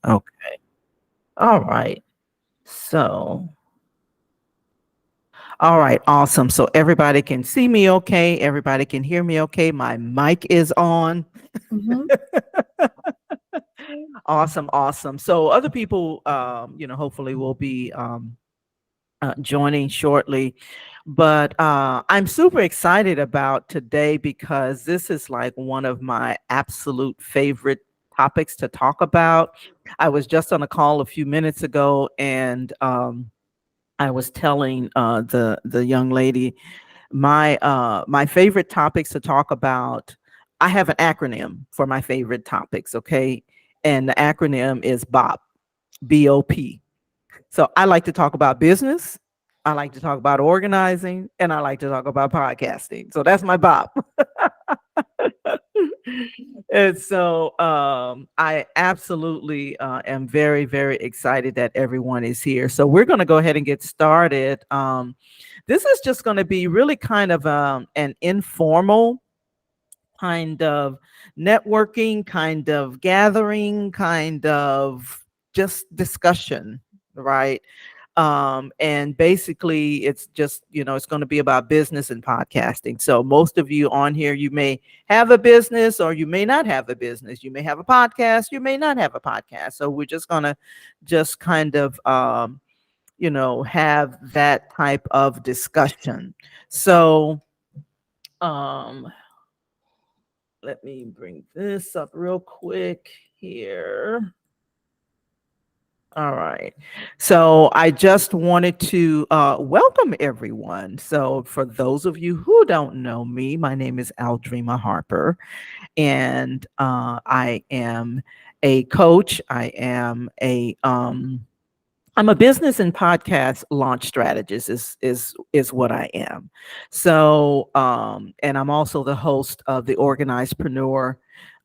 Okay. All right. So, all right. Awesome. So everybody can see me okay. Everybody can hear me okay. My mic is on. Mhm. Awesome. Awesome. So other people, hopefully will be joining shortly. But I'm super excited about today because this is like one of my absolute favorite topics to talk about. I was just on a call a few minutes ago, and I was telling the young lady my favorite topics to talk about. I have an acronym for my favorite topics, okay? And the acronym is BOP. So I like to talk about business. I like to talk about organizing, and I like to talk about podcasting. So that's my BOP. And so I absolutely am very, very excited that everyone is here. So we're going to go ahead and get started. This is just going to be really kind of an informal kind of networking, kind of gathering, kind of just discussion, right? And basically it's just, it's going to be about business and podcasting. So most of you on here, you may have a business or you may not have a business. You may have a podcast, you may not have a podcast. So we're just going to just kind of have that type of discussion. So um let me bring this up real quick here. All right. So I just wanted to welcome everyone. So for those of you who don't know me, my name is Aldreama Harper, and I am a coach. I'm a business and podcast launch strategist is what I am. So and I'm also the host of the Organizedpreneur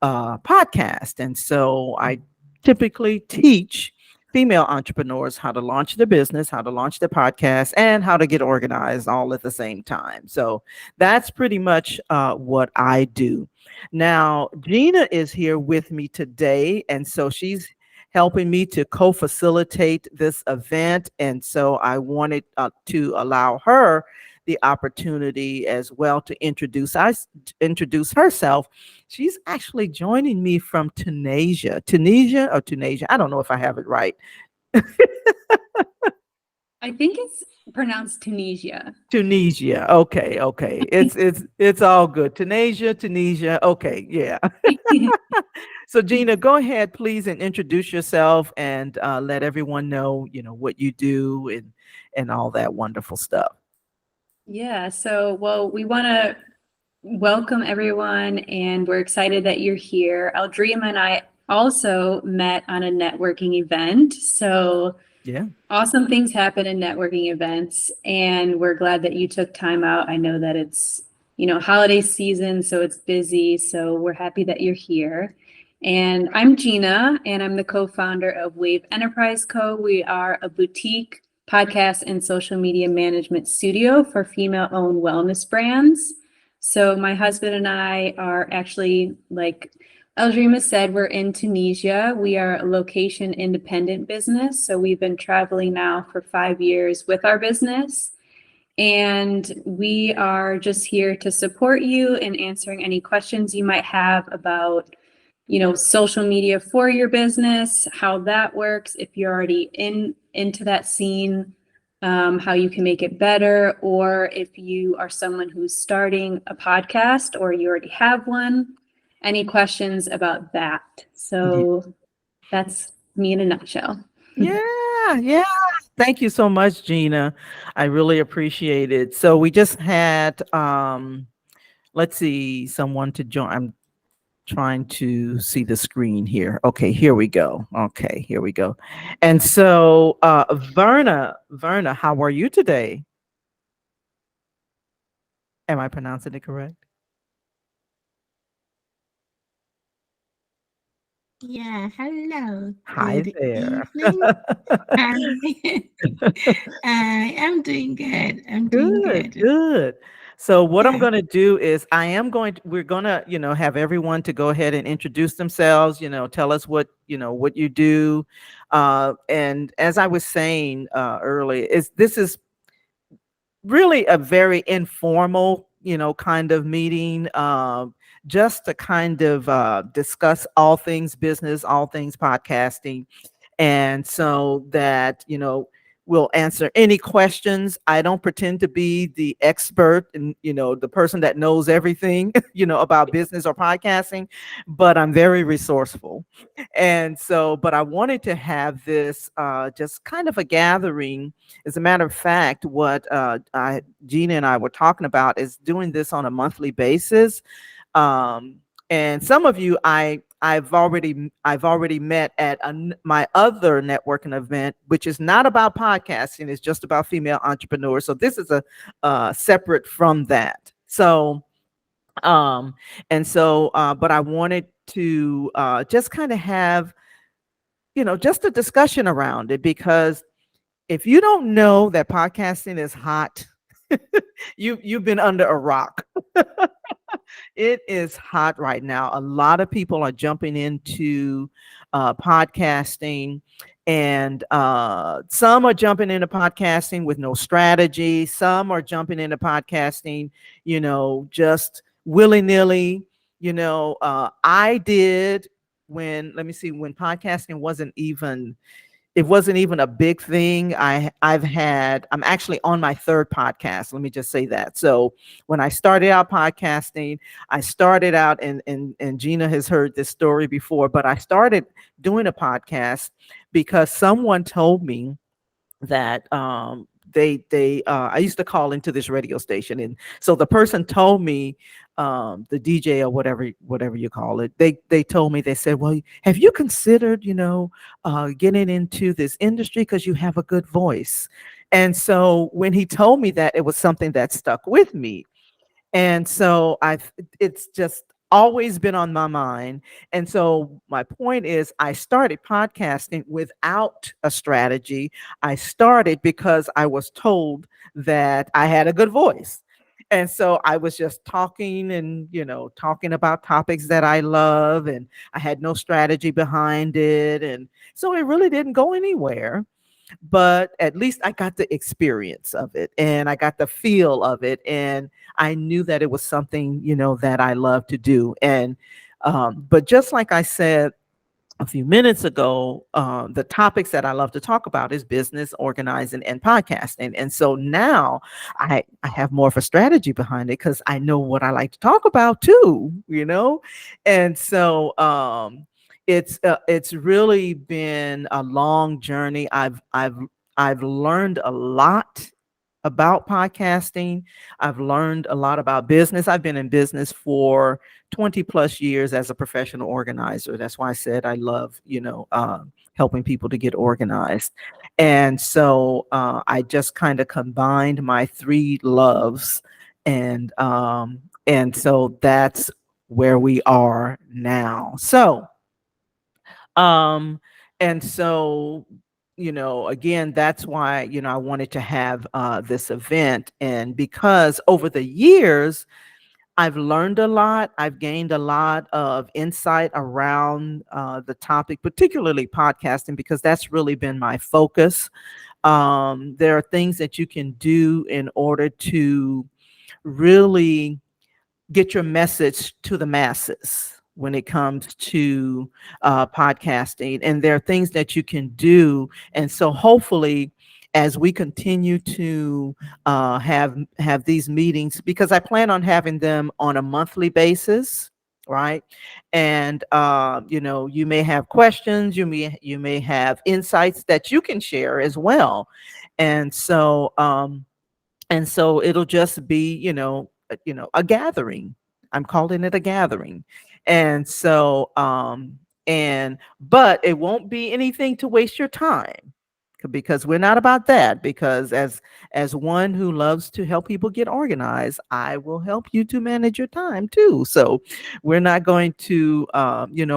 podcast. And so I typically teach female entrepreneurs how to launch their business, how to launch their podcast, and how to get organized all at the same time. So that's pretty much what I do. Now, Gina is here with me today, and so she's helping me to co-facilitate this event. And so I wanted to allow her the opportunity as well to introduce herself. She's actually joining me from Tunisia. I don't know if I have it right. I think it's pronounced Tunisia. Tunisia. Okay, okay. It's all good. Tunisia. Okay, yeah. So Gina, go ahead, please, and introduce yourself and let everyone know, what you do and all that wonderful stuff. Yeah, so well, we want to welcome everyone, and we're excited that you're here. Aldreama and I also met on a networking event. So Yeah. awesome things happen in networking events, and we're glad that you took time out. I know that it's, holiday season, so it's busy. So we're happy that you're here. And I'm Gina, and I'm the co-founder of Wave Enterprise Co. We are a boutique podcast and social media management studio for female-owned wellness brands. So my husband and I are actually, like Aldreama said, we're in Tunisia. We are a location independent business. So we've been traveling now for 5 years with our business. And we are just here to support you in answering any questions you might have about, social media for your business, how that works, if you're already into that scene, how you can make it better, or if you are someone who's starting a podcast or you already have one, any questions about that. Ye- So that's me in a nutshell. Yeah, yeah. Thank you so much, Gina. I really appreciate it. So we just had let's see, someone to join. I'm trying to see the screen here. Okay, here we go. Okay, here we go. And so Verna, how are you today? Am I pronouncing it correct? Yeah, hello. Hi Good there. evening. Hi. I am doing good. I'm doing Good, good. good. So what I'm Sure. going to do is we're going to, have everyone to go ahead and introduce themselves, tell us what you do. And as I was saying earlier, this is really a very informal, kind of meeting, just to kind of discuss all things business, all things podcasting, and so that we'll answer any questions. I don't pretend to be the expert and the person that knows everything about business or podcasting, but I'm very resourceful. And so but I wanted to have this just kind of a gathering. As a matter of fact, what Gina and I were talking about is doing this on a monthly basis. um, and some of you I've already met at my other networking event, which is not about podcasting. It's just about female entrepreneurs. So this is a separate from that. So um but I wanted to just kind of have just a discussion around it, because if you don't know that podcasting is hot, you've been under a rock. It is hot right now. A lot of people are jumping into podcasting, and some are jumping into podcasting with no strategy. Some are jumping into podcasting, just willy nilly. I did let me see, when podcasting wasn't even a big thing. I'm actually on my third podcast. Let me just say that. So when I started out podcasting, I started out, and Gina has heard this story before, but I started doing a podcast because someone told me that I used to call into this radio station, and so the person told me, the DJ or whatever you call it, they told me, they said, well, have you considered getting into this industry because you have a good voice? And so when he told me that, it was something that stuck with me. And so it's just always been on my mind. And so my point is, I started podcasting without a strategy. I started because I was told that I had a good voice. And so I was just talking and, talking about topics that I love, and I had no strategy behind it. And so it really didn't go anywhere, but at least I got the experience of it, and I got the feel of it, and I knew that it was something, that I love to do. And but just like I said a few minutes ago, the topics that I love to talk about is business, organizing, and podcasting. And so now I have more of a strategy behind it, because I know what I like to talk about too, And so it's really been a long journey. I've learned a lot about podcasting. I've learned a lot about business. I've been in business for 20 plus years as a professional organizer. That's why I said I love, helping people to get organized. And so I just kind of combined my three loves, and so that's where we are now. So um, and so, again, that's why, I wanted to have this event. And because over the years, I've learned a lot, I've gained a lot of insight around the topic, particularly podcasting, because that's really been my focus. There are things that you can do in order to really get your message to the masses when it comes to podcasting. And there are things that you can do. And so hopefully, as we continue to have these meetings, because I plan on having them on a monthly basis, right? And you may have questions, you may have insights that you can share as well. And so it'll just be, a gathering. I'm calling it a gathering. And so but it won't be anything to waste your time, because we're not about that. Because as one who loves to help people get organized, I will help you to manage your time too. So we're not going to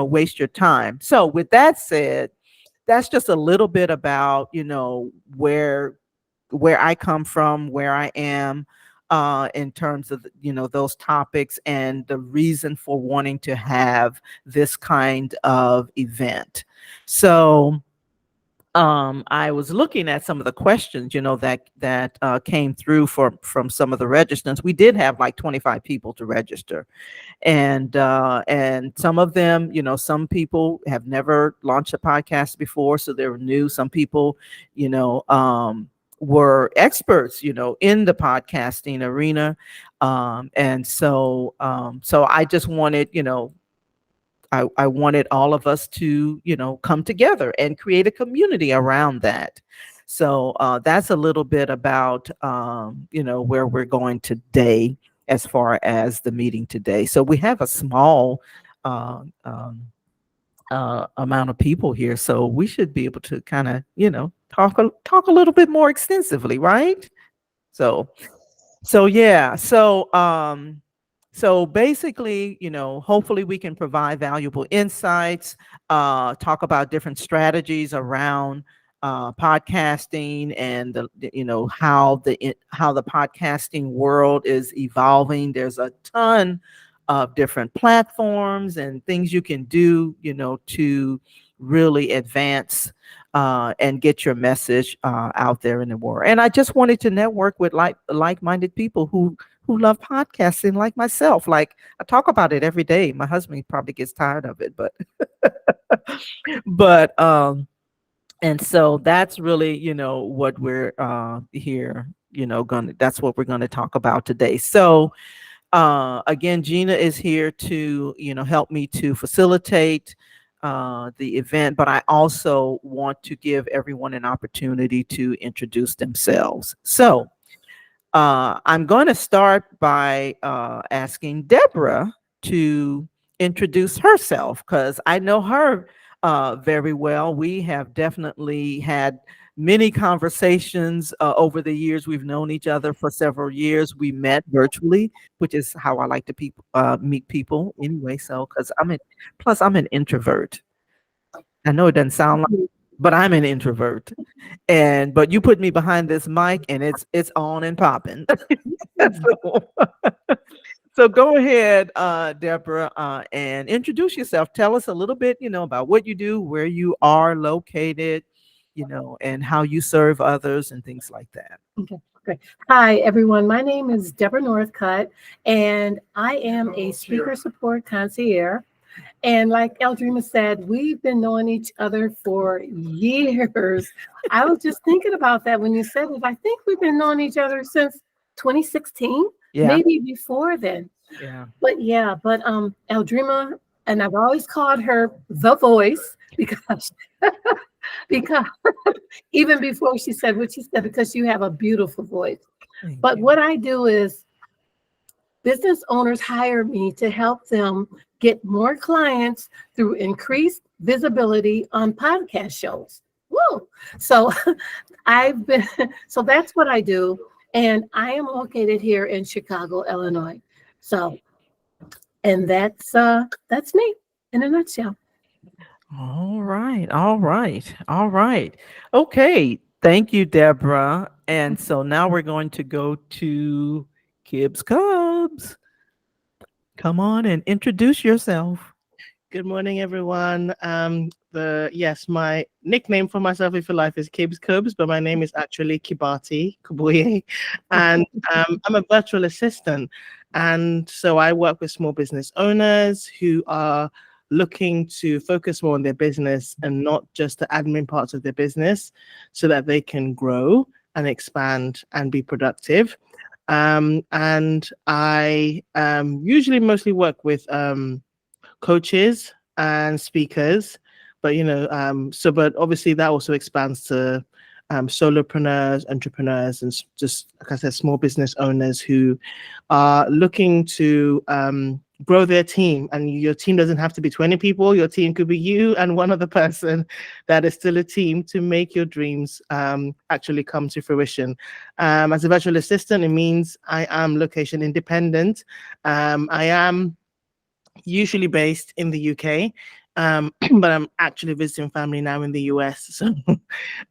waste your time. So with that said, that's just a little bit about where I come from, where I am. in terms of, those topics and the reason for wanting to have this kind of event. So I was looking at some of the questions, that came through from some of the registrants. We did have like 25 people to register, and some of them, some people have never launched a podcast before, so they're new. Some people, were experts, in the podcasting arena, and so I just wanted, I wanted all of us to, come together and create a community around that. So that's a little bit about, where we're going today as far as the meeting today. So we have a small uh, um, amount of people here, so we should be able to kind of, talk a little bit more extensively, right? So yeah. So basically, hopefully we can provide valuable insights, talk about different strategies around podcasting and how the podcasting world is evolving. There's a ton of different platforms and things you can do, to really advance and get your message out there in the world. And I just wanted to network with like-minded people who love podcasting like myself. Like, I talk about it every day. My husband probably gets tired of it, but but and so that's really, what we're here, that's what we're gonna talk about today. So again, Gina is here to, help me to facilitate the event, but I also want to give everyone an opportunity to introduce themselves. So I'm going to start by asking Deborah to introduce herself, because I know her very well. We have definitely had many conversations over the years. We've known each other for several years. We met virtually, which is how I like to meet people anyway. So, because plus I'm an introvert. I know it doesn't sound like, but I'm an introvert. But you put me behind this mic and it's on and popping. so, so go ahead, Deborah, and introduce yourself. Tell us a little bit, about what you do, where you are located, and how you serve others and things like that. Okay, great. Hi, everyone. My name is Deborah Northcutt, and I am a speaker support concierge. And like Aldreama said, we've been knowing each other for years. I was just thinking about that when you said it. I think we've been knowing each other since 2016, maybe before then. Yeah. But Aldreama, and I've always called her the voice because because even before she said what she said, because you have a beautiful voice. But what I do is business owners hire me to help them get more clients through increased visibility on podcast shows. Woo! So so that's what I do. And I am located here in Chicago, Illinois. So, and that's me in a nutshell. All right. Okay. Thank you, Deborah. And so now we're going to go to Kibbs Cubs. Come on and introduce yourself. Good morning, everyone. My nickname for myself, if you like, is Kibbs Cubs, but my name is actually Kibati Kubuye, and I'm a virtual assistant. And so I work with small business owners who are looking to focus more on their business and not just the admin parts of their business, so that they can grow and expand and be productive. And I usually mostly work with coaches and speakers, but but obviously that also expands to solopreneurs, entrepreneurs, and just, like I said, small business owners who are looking to grow their team. And your team doesn't have to be 20 people. Your team could be you and one other person that is still a team to make your dreams actually come to fruition. As a virtual assistant, it means I am location independent. I am usually based in the UK, But I'm actually visiting family now in the US. So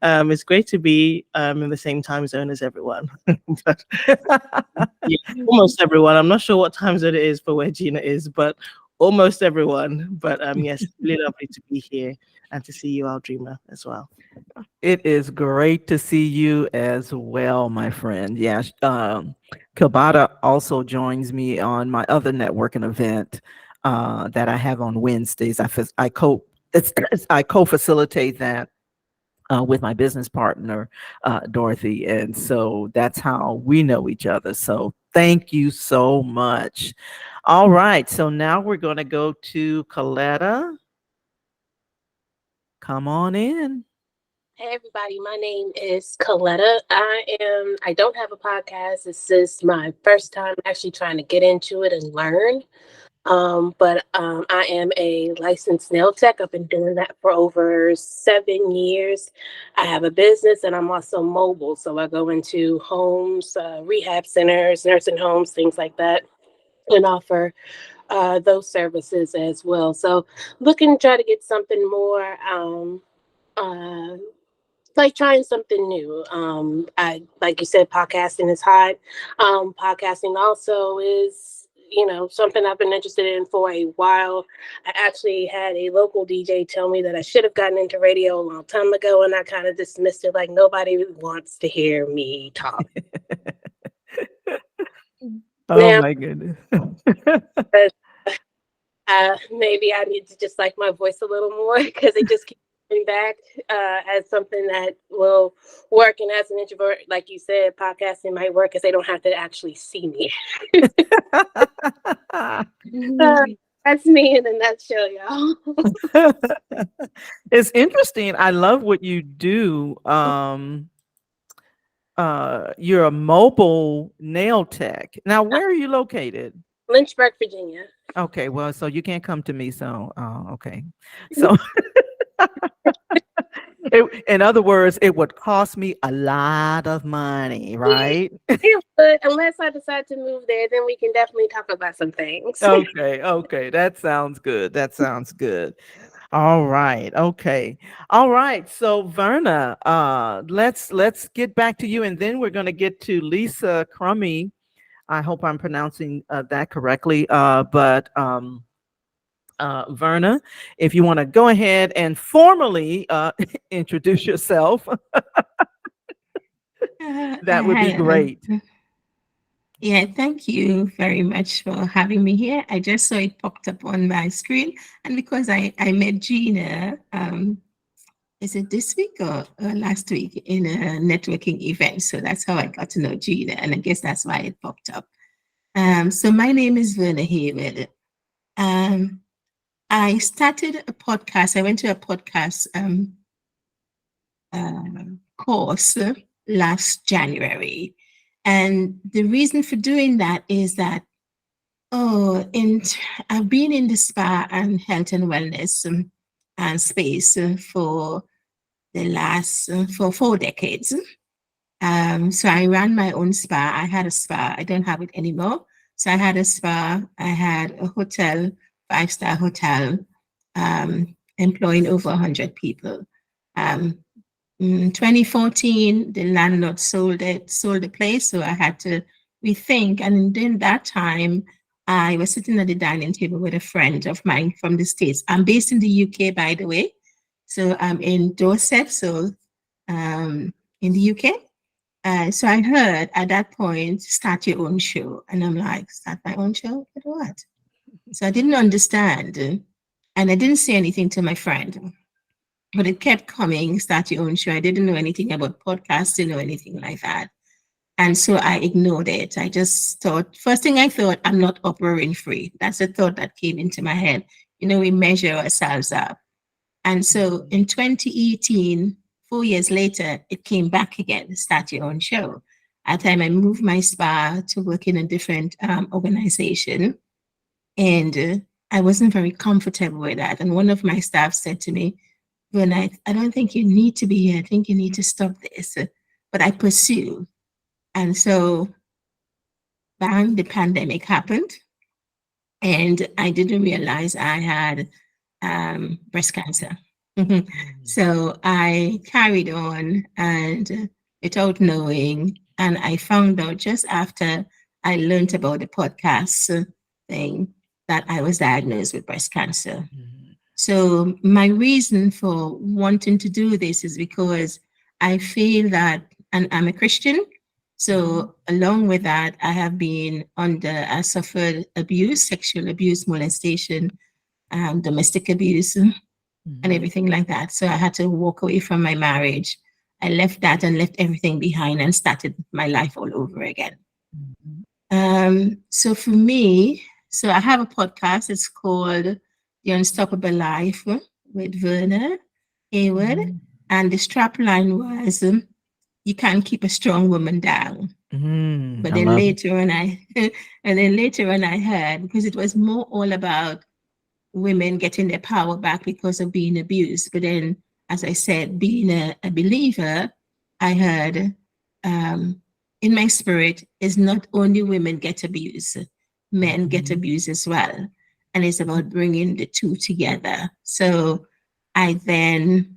it's great to be in the same time zone as everyone. But yeah, almost everyone. I'm not sure what time zone it is for where Gina is, but almost everyone. But yes, really lovely to be here and to see you, Aldreama, as well. It is great to see you as well, my friend. Yes, Kabata also joins me on my other networking event that I have on Wednesdays. I co-facilitate that with my business partner, Dorothy, and so that's how we know each other. So thank you so much. All right, so now we're going to go to Coletta. Come on in. Hey everybody, my name is Coletta. I don't have a podcast. This is my first time actually trying to get into it and learn. But I am a licensed nail tech. I've been doing that for over 7 years. I have a business and I'm also mobile. So I go into homes, rehab centers, nursing homes, things like that, and offer those services as well. So looking to try to get something more uh, like trying something new. I like you said, podcasting is hot. Podcasting also is, something I've been interested in for a while. I actually had a local DJ tell me that I should have gotten into radio a long time ago, and I kind of dismissed it like nobody wants to hear me talk. Oh Now, my goodness. maybe I need to just like my voice a little more because it just keeps coming back as something that will work. And as an introvert, like you said, podcasting might work because they don't have to actually see me. That's me in a nutshell, y'all. It's interesting. I love what you do. You're a mobile nail tech. Now, where are you located? Lynchburg, Virginia. Okay, well, so you can't come to me. So, okay. So, in other words, it would cost me a lot of money, right? But unless I decide to move there, then we can definitely talk about some things. Okay. That sounds good. That sounds good. All right. Okay. All right. So, Verna, let's get back to you, and then we're going to get to Lisa Crummy. I hope I'm pronouncing that correctly. But Verna, if you want to go ahead and formally introduce yourself, that would be Hello. great. Yeah, thank you very much for having me here. I just saw it popped up on my screen, and because I met Gina, is it this week or last week in a networking event? So that's how I got to know Gina, and I guess that's why it popped up. So my name is Verna Hayward. I started a podcast. I went to a podcast course last January. And the reason for doing that is that, I've been in the spa and health and wellness and space for the last, for 4 decades. So I ran my own spa. I had a spa. I don't have it anymore. So I had a spa. I had a hotel, 5-star hotel, employing over 100 people. In 2014, the landlord sold the place, so I had to rethink. And in that time, I was sitting at the dining table with a friend of mine from the States. I'm based in the UK, by the way. So I'm in Dorset, so in the UK. So I heard at that point, start your own show. And I'm like, start my own show? But what? So I didn't understand. And I didn't say anything to my friend. But it kept coming, start your own show. I didn't know anything about podcasting or anything like that. And so I ignored it. I just thought, first thing I thought, I'm not operating free. That's a thought that came into my head. We measure ourselves up. And so in 2018, 4 years later, it came back again, start your own show. At the time, I moved my spa to work in a different organization. And I wasn't very comfortable with that. And one of my staff said to me, when I don't think you need to be here. I think you need to stop this. But I pursue. And so, bang, the pandemic happened. And I didn't realize I had breast cancer. So I carried on and without knowing, and I found out just after I learned about the podcast thing that I was diagnosed with breast cancer. So my reason for wanting to do this is because I feel that, and I'm a Christian. So along with that, I suffered abuse, sexual abuse, molestation, domestic abuse, and everything like that. So I had to walk away from my marriage. I left that and left everything behind and started my life all over again. So for me, so I have a podcast. It's called The Unstoppable Life with Verna Hayward. And the strap line was, you can't keep a strong woman down. But then later on, I heard, because it was more all about women getting their power back because of being abused. But then, as I said, being a believer, I heard in my spirit is not only women get abused, men get abused as well. And it's about bringing the two together. So I then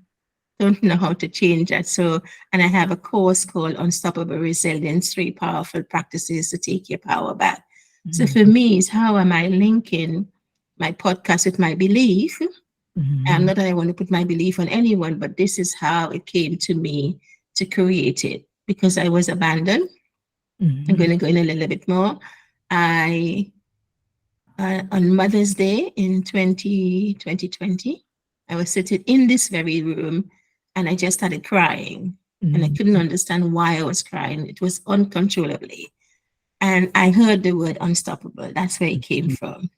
don't know how to change that. So, and I have a course called Unstoppable Resilience, 3 Powerful Practices to Take Your Power Back. So for me, it's how am I linking my podcast with my belief? Not that I want to put my belief on anyone, but this is how it came to me to create it, because I was abandoned. I'm going to go in a little bit more. On Mother's Day in 2020, I was sitting in this very room and I just started crying. And I couldn't understand why I was crying. It was uncontrollably. And I heard the word unstoppable. That's where it came from.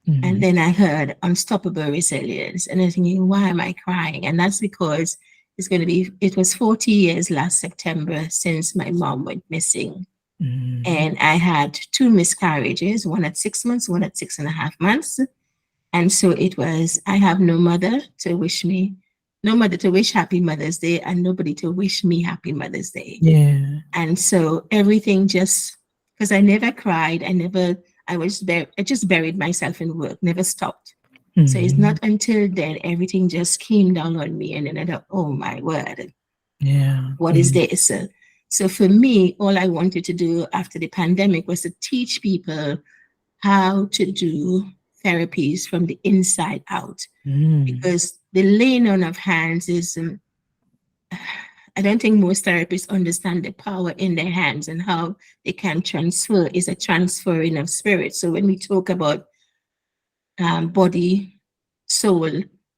And then I heard unstoppable resilience. And I was thinking, why am I crying? And that's because it was 40 years last September since my mom went missing. And I had 2 miscarriages, one at 6 months, one at 6.5 months. And so I have no mother to wish Happy Mother's Day, and nobody to wish me Happy Mother's Day. Yeah. And so everything because I never cried, I just buried myself in work, never stopped. So it's not until then everything just came down on me, and then I thought, oh my word. Yeah. What is this? So for me, all I wanted to do after the pandemic was to teach people how to do therapies from the inside out. Because the laying on of hands is, I don't think most therapists understand the power in their hands and how they can transfer. Is a transferring of spirit. So when we talk about body, soul,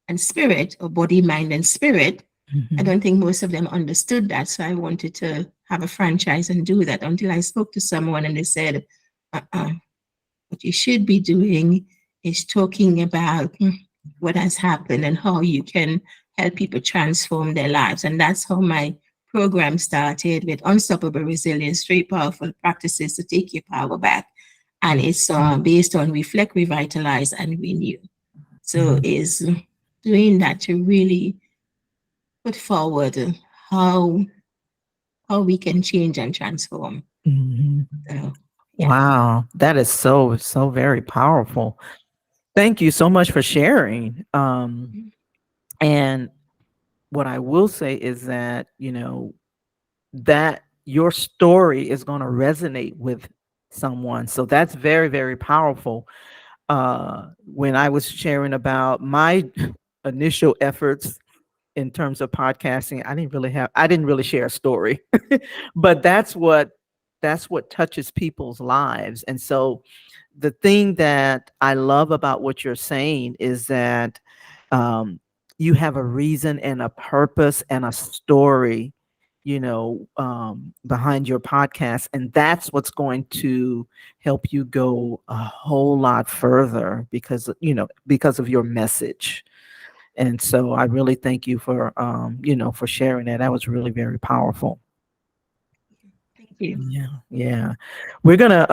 and spirit, or body, mind, and spirit, I don't think most of them understood that. So I wanted to have a franchise and do that, until I spoke to someone and they said, what you should be doing is talking about what has happened and how you can help people transform their lives. And that's how my program started, with Unstoppable Resilience, 3 Powerful Practices to Take Your Power Back. And it's based on reflect, revitalize, and renew. So is doing that to really put forward how we can change and transform. So, yeah. Wow, that is so very powerful. Thank you so much for sharing. And what I will say is that, that your story is going to resonate with someone. So that's very, very powerful. When I was sharing about my initial efforts in terms of podcasting, I didn't really share a story, but that's what touches people's lives. And so the thing that I love about what you're saying is that you have a reason and a purpose and a story, behind your podcast. And that's what's going to help you go a whole lot further because of your message. And so I really thank you for, for sharing that. That was really very powerful. Thank you. Yeah. Yeah. We're going to,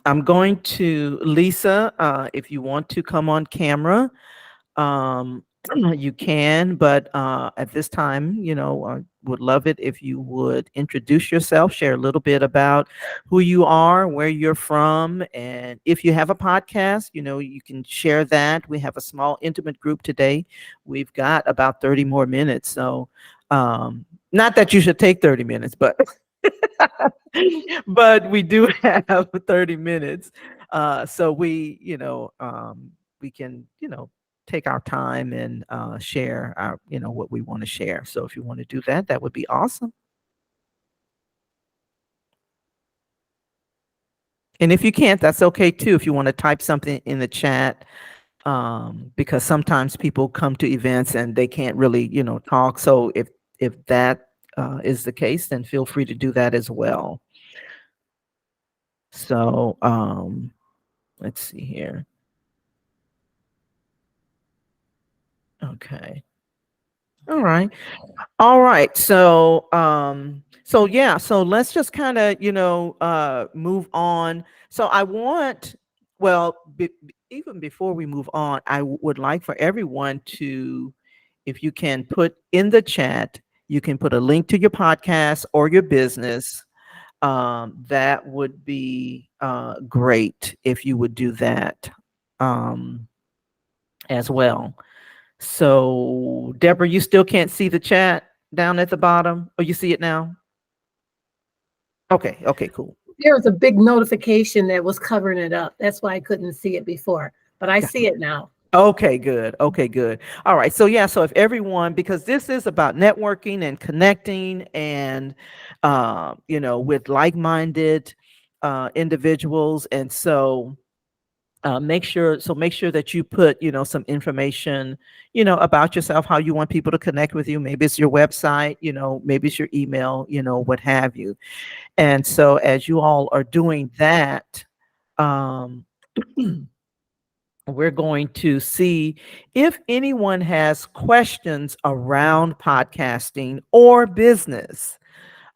I'm going to Lisa, if you want to come on camera, you can, but at this time, I would love it if you would introduce yourself, share a little bit about who you are, where you're from, and if you have a podcast, you can share that. We have a small, intimate group today. We've got about 30 more minutes. So, not that you should take 30 minutes, but but we do have 30 minutes. So we can, take our time and share our, what we want to share. So if you want to do that, that would be awesome. And if you can't, that's okay too. If you want to type something in the chat, because sometimes people come to events and they can't really, talk. So if that is the case, then feel free to do that as well. So let's see here. Okay. All right. All right. So so let's just kind of, move on. So even before we move on, I would like for everyone to, if you can put in the chat, you can put a link to your podcast or your business. That would be great if you would do that as well. So, Deborah, you still can't see the chat down at the bottom? Oh, you see it now? Okay, cool. There was a big notification that was covering it up. That's why I couldn't see it before, but I see it now. Okay, good. All right. So so if everyone, because this is about networking and connecting and, with like-minded individuals. And so make sure that you put, some information, about yourself, how you want people to connect with you. Maybe it's your website, maybe it's your email, what have you. And so as you all are doing that, we're going to see if anyone has questions around podcasting or business.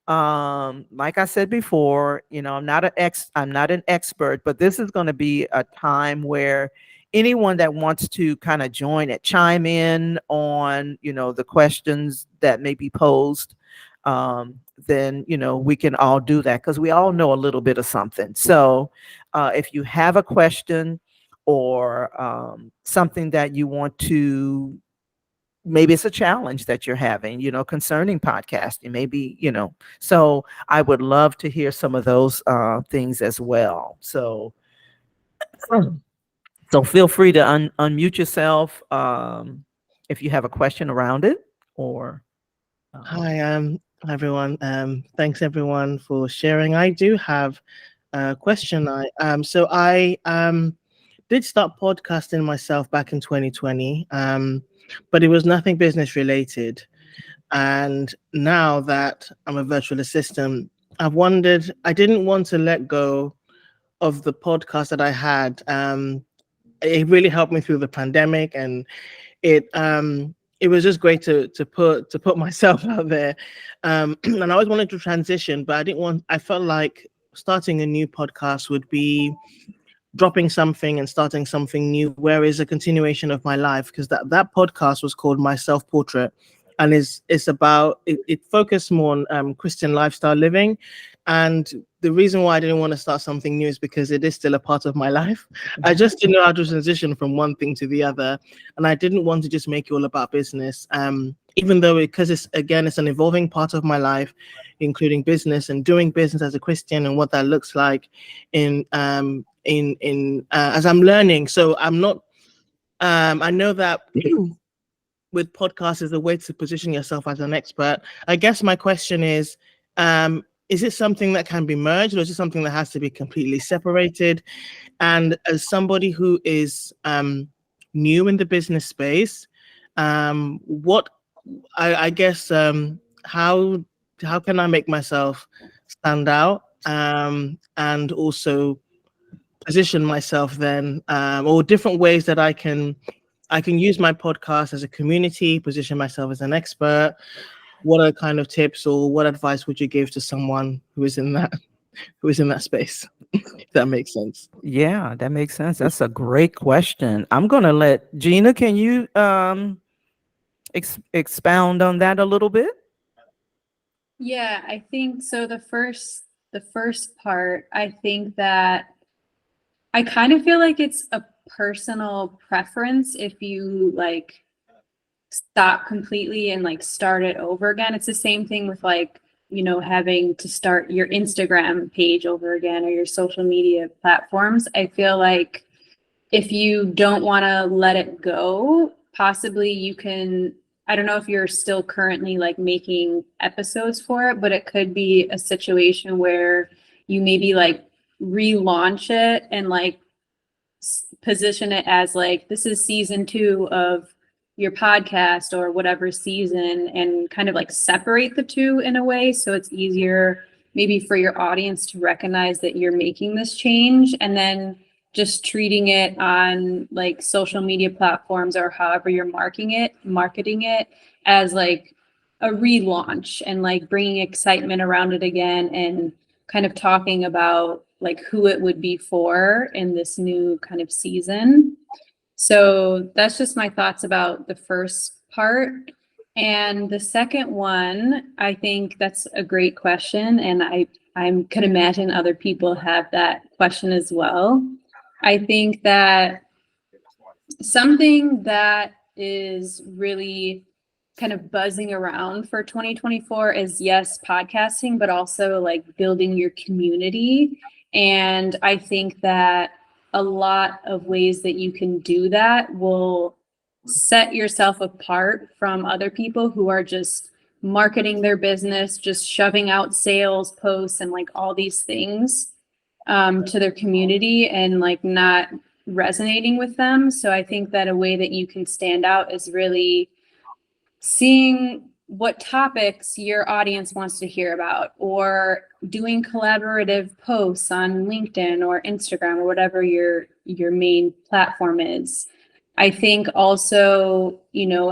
Like I said before, I'm not an expert, but this is going to be a time where anyone that wants to kind of join it, chime in on, the questions that may be posed, then, we can all do that because we all know a little bit of something. So if you have a question or something that you want to, maybe it's a challenge that you're having, concerning podcasting, maybe, so I would love to hear some of those things as well. So feel free to unmute yourself if you have a question around it or. Hi, everyone. Thanks everyone for sharing. I do have a question. I did start podcasting myself back in 2020, but it was nothing business related. And now that I'm a virtual assistant, I've wondered, I didn't want to let go of the podcast that I had. It really helped me through the pandemic, and it was just great to put myself out there. And I always wanted to transition, but I felt like starting a new podcast would be dropping something and starting something new, whereas a continuation of my life, because that podcast was called My Self Portrait, and it's about it focused more on Christian lifestyle living. And the reason why I didn't want to start something new is because it is still a part of my life. I just didn't know how to transition from one thing to the other, and I didn't want to just make it all about business. Even though because it's an evolving part of my life, including business and doing business as a Christian and what that looks like in as I'm learning. So I'm not. I know that with podcasts is a way to position yourself as an expert. I guess my question is it something that can be merged, or is it something that has to be completely separated? And as somebody who is new in the business space, what I guess how can I make myself stand out and also position myself then, or different ways that I can use my podcast as a community, position myself as an expert. What are kind of tips or what advice would you give to someone who is in that space? If that makes sense. Yeah, that makes sense. That's a great question. I'm going to let Gina, can you expound on that a little bit? Yeah, I think so. The first part, I think that I kind of feel like it's a personal preference if you like stop completely and like start it over again. It's the same thing with like, having to start your Instagram page over again or your social media platforms. I feel like if you don't want to let it go, possibly you can. I don't know if you're still currently like making episodes for it, but it could be a situation where you maybe like relaunch it and like position it as like this is season 2 of your podcast or whatever season, and kind of like separate the two in a way so it's easier maybe for your audience to recognize that you're making this change, and then just treating it on like social media platforms or however you're marketing it as like a relaunch, and like bringing excitement around it again, and kind of talking about like who it would be for in this new kind of season. So that's just my thoughts about the first part. And the second one, I think that's a great question. And I can imagine other people have that question as well. I think that something that is really kind of buzzing around for 2024 is, yes, podcasting, but also like building your community. And I think that a lot of ways that you can do that will set yourself apart from other people who are just marketing their business, just shoving out sales posts and like all these things to their community and like not resonating with them. So I think that a way that you can stand out is really seeing what topics your audience wants to hear about, or doing collaborative posts on LinkedIn or Instagram or whatever your main platform is. I think also,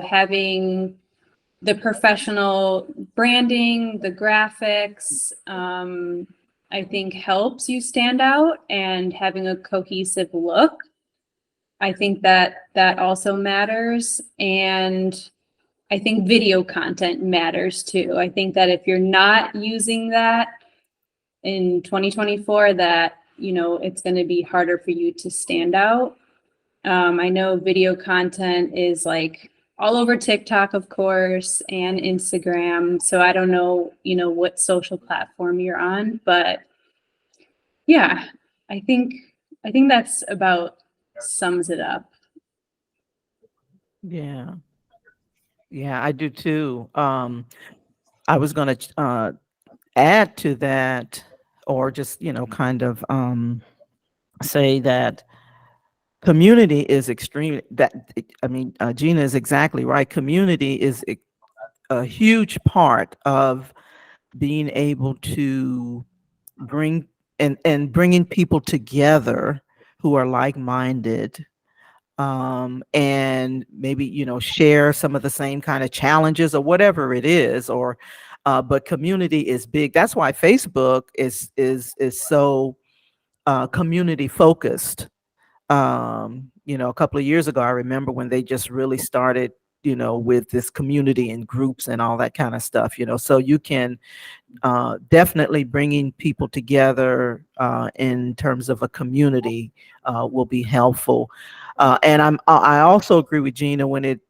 having the professional branding, the graphics, I think helps you stand out, and having a cohesive look. I think that also matters. And I think video content matters too. I think that if you're not using that in 2024, that, it's going to be harder for you to stand out. I know video content is like all over TikTok, of course, and Instagram. So I don't know, what social platform you're on, but yeah, I think that's about sums it up. Yeah. Yeah, I do too. I was going to add to that, or just, kind of say that community is extremely, Gina is exactly right. Community is a huge part of being able to bring and bringing people together who are like-minded, and maybe, share some of the same kind of challenges or whatever it is, or but community is big. That's why Facebook is so community focused. A couple of years ago, I remember when they just really started, with this community and groups and all that kind of stuff, so you can definitely bringing people together in terms of a community will be helpful. And I also agree with Gina when it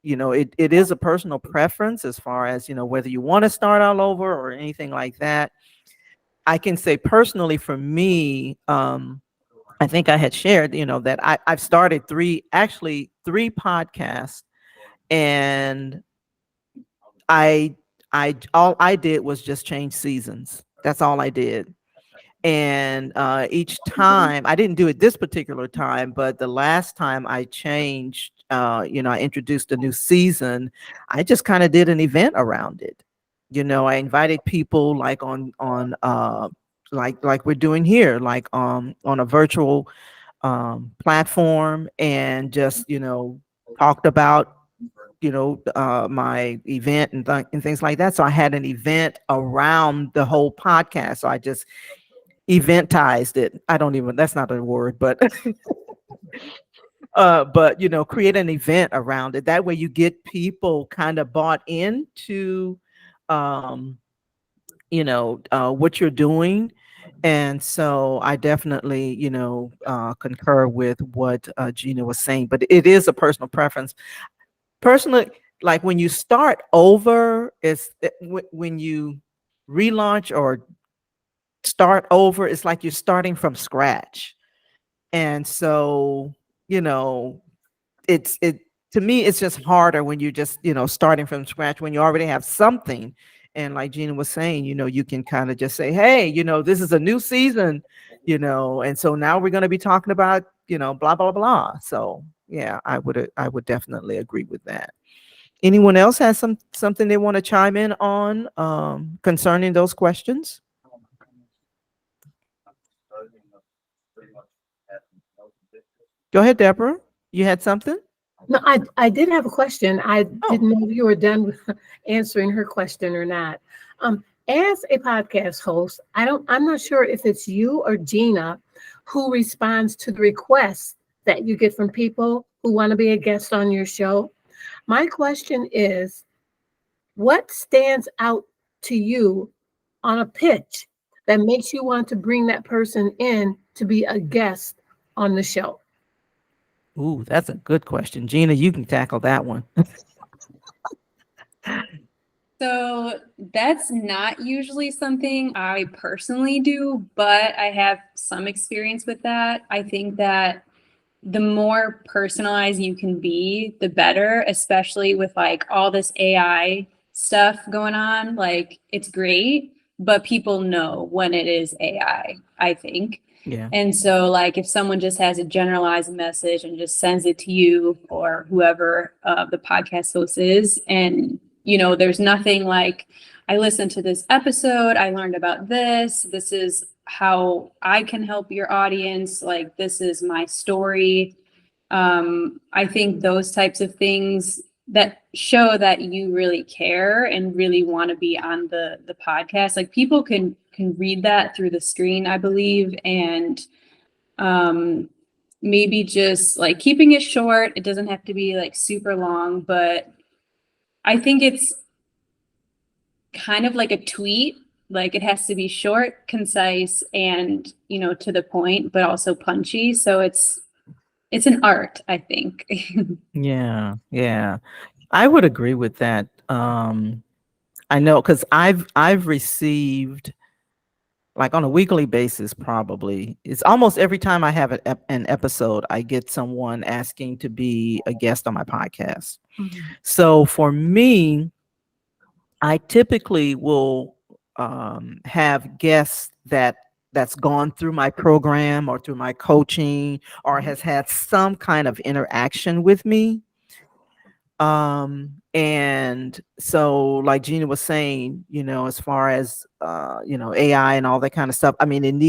is a personal preference as far as, whether you want to start all over or anything like that. I can say personally for me, I think I had shared, that I've started three podcasts, and all I did was just change seasons. That's all I did. And each time, I didn't do it this particular time, but the last time I changed, I introduced a new season. I just kind of did an event around it. I invited people like on like we're doing here, like on a virtual platform, and just talked about my event and things like that. So I had an event around the whole podcast. So I just eventized it. That's not a word, but But create an event around it. That way you get people kind of bought into um, what you're doing. And so I definitely, concur with what Gina was saying, but it is a personal preference. Personally, like when you start over, when you relaunch or start over, it's like you're starting from scratch. And so, you know, it to me, it's just harder when you're just, starting from scratch, when you already have something. And like Gina was saying, you can kind of just say, hey, this is a new season, and so now we're going to be talking about, blah, blah, blah. So yeah, I would definitely agree with that. Anyone else has something they want to chime in on concerning those questions? Go ahead, Deborah. You had something? No, I did have a question. I Oh. didn't know if you were done with answering her question or not. As a podcast host, I'm not sure if it's you or Gina who responds to the requests that you get from people who want to be a guest on your show. My question is, what stands out to you on a pitch that makes you want to bring that person in to be a guest on the show? Ooh, that's a good question. Gina, you can tackle that one. So that's not usually something I personally do, but I have some experience with that. I think that the more personalized you can be, the better, especially with like all this AI stuff going on. Like it's great, but people know when it is AI, I think. Yeah. And so like if someone just has a generalized message and just sends it to you or whoever the podcast host is, and there's nothing like, I listened to this episode, I learned about this is how I can help your audience, like this is my story. I think those types of things that show that you really care and really want to be on the podcast, like people can read that through the screen, I believe. And maybe just like keeping it short, it doesn't have to be like super long, but I think it's kind of like a tweet. Like it has to be short, concise, and to the point, but also punchy. So it's an art, I think. Yeah. I would agree with that. I know because I've received, like on a weekly basis, probably it's almost every time I have an episode, I get someone asking to be a guest on my podcast. So for me, I typically will have guests that's gone through my program or through my coaching or has had some kind of interaction with me. And so like Gina was saying, as far as AI and all that kind of stuff, I mean,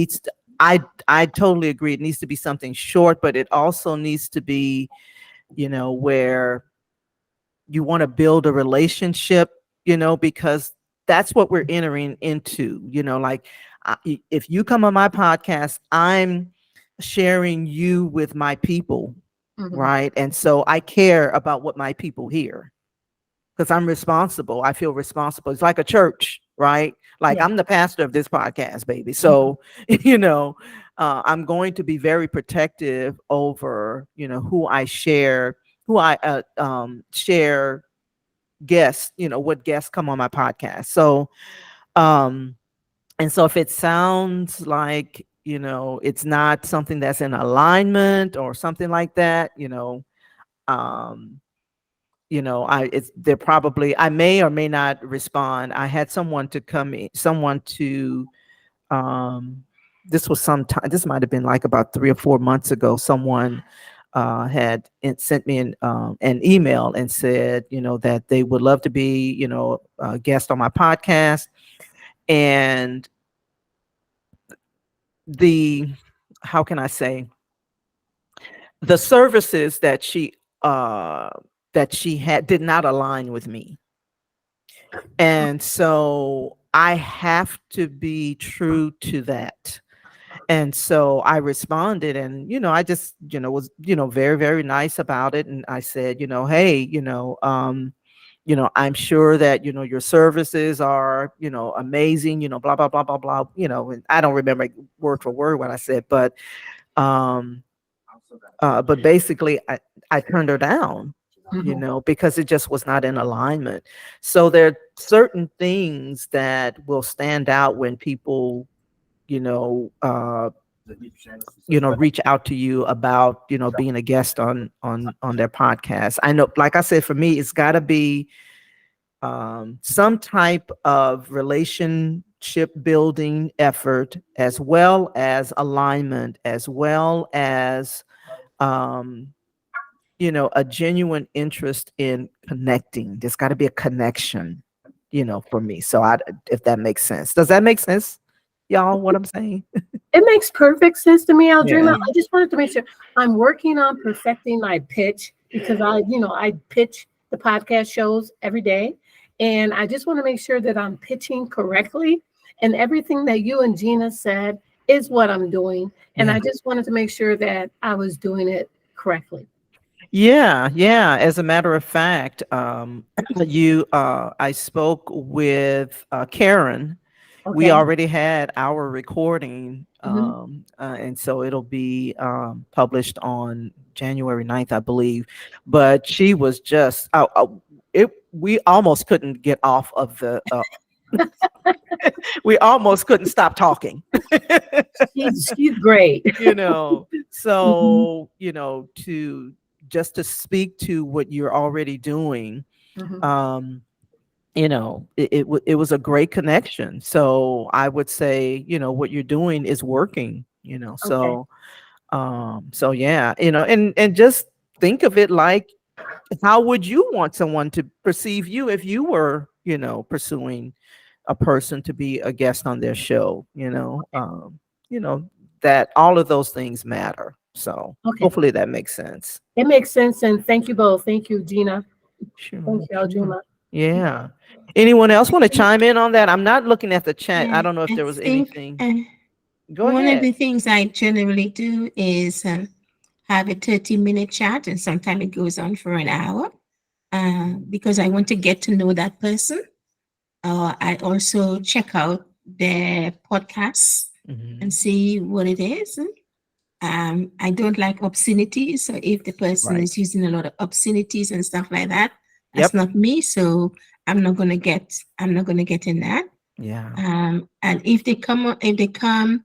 I totally agree. It needs to be something short, but it also needs to be, where you want to build a relationship, because that's what we're entering into, like if you come on my podcast, I'm sharing you with my people. Right. And so I care about what my people hear because I'm responsible. I feel responsible. It's like a church, right? Like Yeah. I'm the pastor of this podcast, baby. So, I'm going to be very protective over, who I share, share guests, what guests come on my podcast. So, and so if it sounds like, it's not something that's in alignment or something like that, um, they're probably, I may or may not respond. I had someone to come in, this was this might've been like about 3 or 4 months ago. Someone sent me an email and said, that they would love to be, a guest on my podcast. And how can I say, the services that she had did not align with me. And so I have to be true to that. And so I responded, and I just was very, very nice about it, and I said, hey, I'm sure that your services are amazing, blah blah blah blah blah, and I don't remember word for word what I said, um but basically I turned her down, because it just was not in alignment. So there are certain things that will stand out when people you know uh reach out to you about being a guest on their podcast. I know, like I said, for me it's got to be some type of relationship building effort, as well as alignment, as well as um, a genuine interest in connecting. There's got to be a connection, for me. So if that makes sense. Does that make sense, y'all, what I'm saying? It makes perfect sense to me, Aldreama. Yeah. I just wanted to make sure I'm working on perfecting my pitch, because I pitch the podcast shows every day. And I just want to make sure that I'm pitching correctly. And everything that you and Gina said is what I'm doing. And Yeah. I just wanted to make sure that I was doing it correctly. Yeah. As a matter of fact, I spoke with Karen. We Okay. already had our recording, and so it'll be published on January 9th, I believe. But she was just, we almost couldn't get off of the, we almost couldn't stop talking. She's great. So, to speak to what you're already doing, Mhm. it was a great connection. So I would say, what you're doing is working, so, so yeah, and just think of it like, how would you want someone to perceive you if you were, pursuing a person to be a guest on their show, you know, that all of those things matter. So Okay. hopefully that makes sense. It makes sense. And thank you both. Thank you, Gina. Sure. Thank you, Aldreama. Yeah. Anyone else want to chime in on that? I'm not looking at the chat. I don't know if I there was think anything. Go one of ahead. the things I generally do is have a 30-minute chat, and sometimes it goes on for an hour because I want to get to know that person. I also check out their podcasts and see what it is. I don't like obscenities. So if the person Right. is using a lot of obscenities and stuff like that, Yep. that's not me. So I'm not gonna get in that. Yeah. And if they come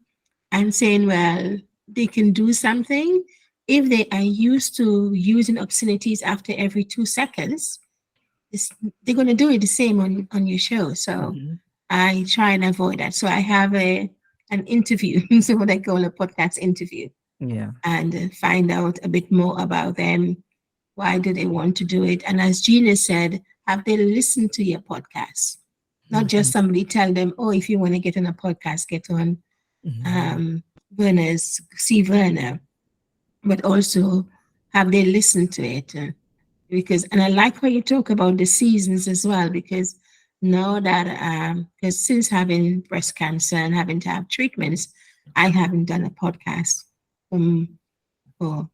and saying, well, they can do something, if they are used to using obscenities after every 2 seconds, they're going to do it the same on your show. So Mhm. I try and avoid that. So I have an interview, so what I call a podcast interview, Yeah. and find out a bit more about them. Why do they want to do it? And as Gina said, have they listened to your podcast? Not just somebody tell them, oh, if you want to get on a podcast, get on Mhm. Werner's, see Werner, but also have they listened to it? Because, and I like how you talk about the seasons as well, because now that, because since having breast cancer and having to have treatments, I haven't done a podcast for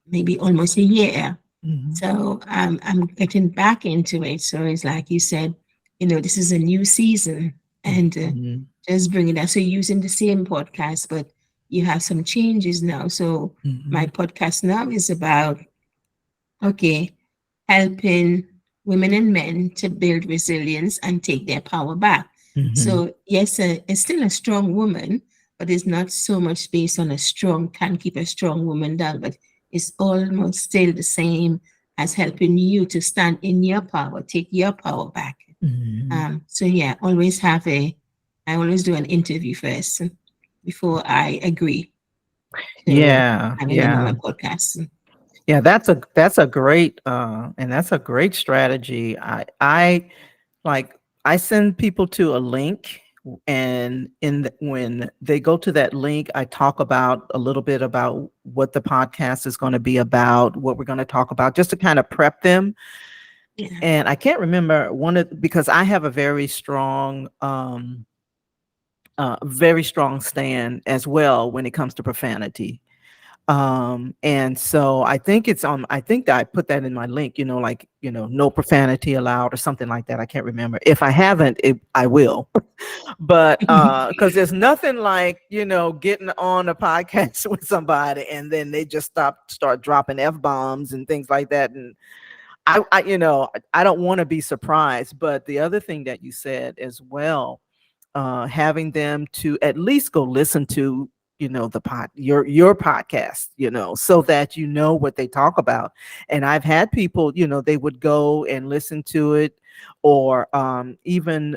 maybe almost a year. Mhm. So I'm getting back into it. So it's like you said, this is a new season, and Mhm. just bringing that. So using the same podcast, but you have some changes now. So my Mhm. podcast now is about, okay, helping women and men to build resilience and take their power back. Mhm. So yes, it's still a strong woman, but it's not so much based on can keep a strong woman down, but it's almost still the same as helping you to stand in your power, take your power back. Mhm. So yeah, I always do an interview first before I agree to Yeah. having them on my Yeah. podcast. Yeah, that's a great and that's a great strategy. I send people to a link, and when they go to that link, I talk about a little bit about what the podcast is going to be about, what we're going to talk about, just to kind of prep them. Yeah. And I can't remember because I have a very strong very strong stand as well when it comes to profanity. And so I think that I put that in my link, like, no profanity allowed or something like that. I can't remember. If I haven't, I will. But because there's nothing like, getting on a podcast with somebody and then they just start dropping F-bombs and things like that. And I don't want to be surprised. But the other thing that you said as well, having them to at least go listen to your podcast, so that what they talk about. And I've had people, they would go and listen to it, or even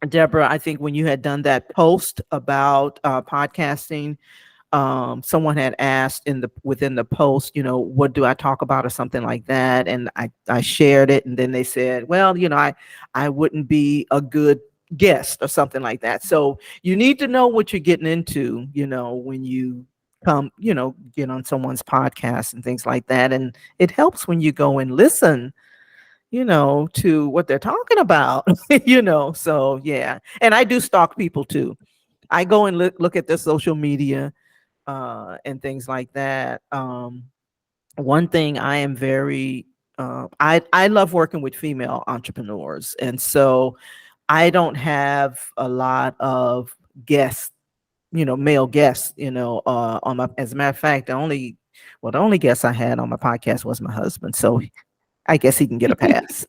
Deborah, I think when you had done that post about podcasting, someone had asked within the post, what do I talk about or something like that, and I shared it, and then they said, well, I wouldn't be a good guest or something like that. So you need to know what you're getting into, when you come, get on someone's podcast and things like that. And it helps when you go and listen, to what they're talking about, so yeah. And I do stalk people too. I go and look at their social media and things like that. One thing I am very I love working with female entrepreneurs, and so I don't have a lot of guests, male guests, on my. As a matter of fact, the only guest I had on my podcast was my husband, so I guess he can get a pass.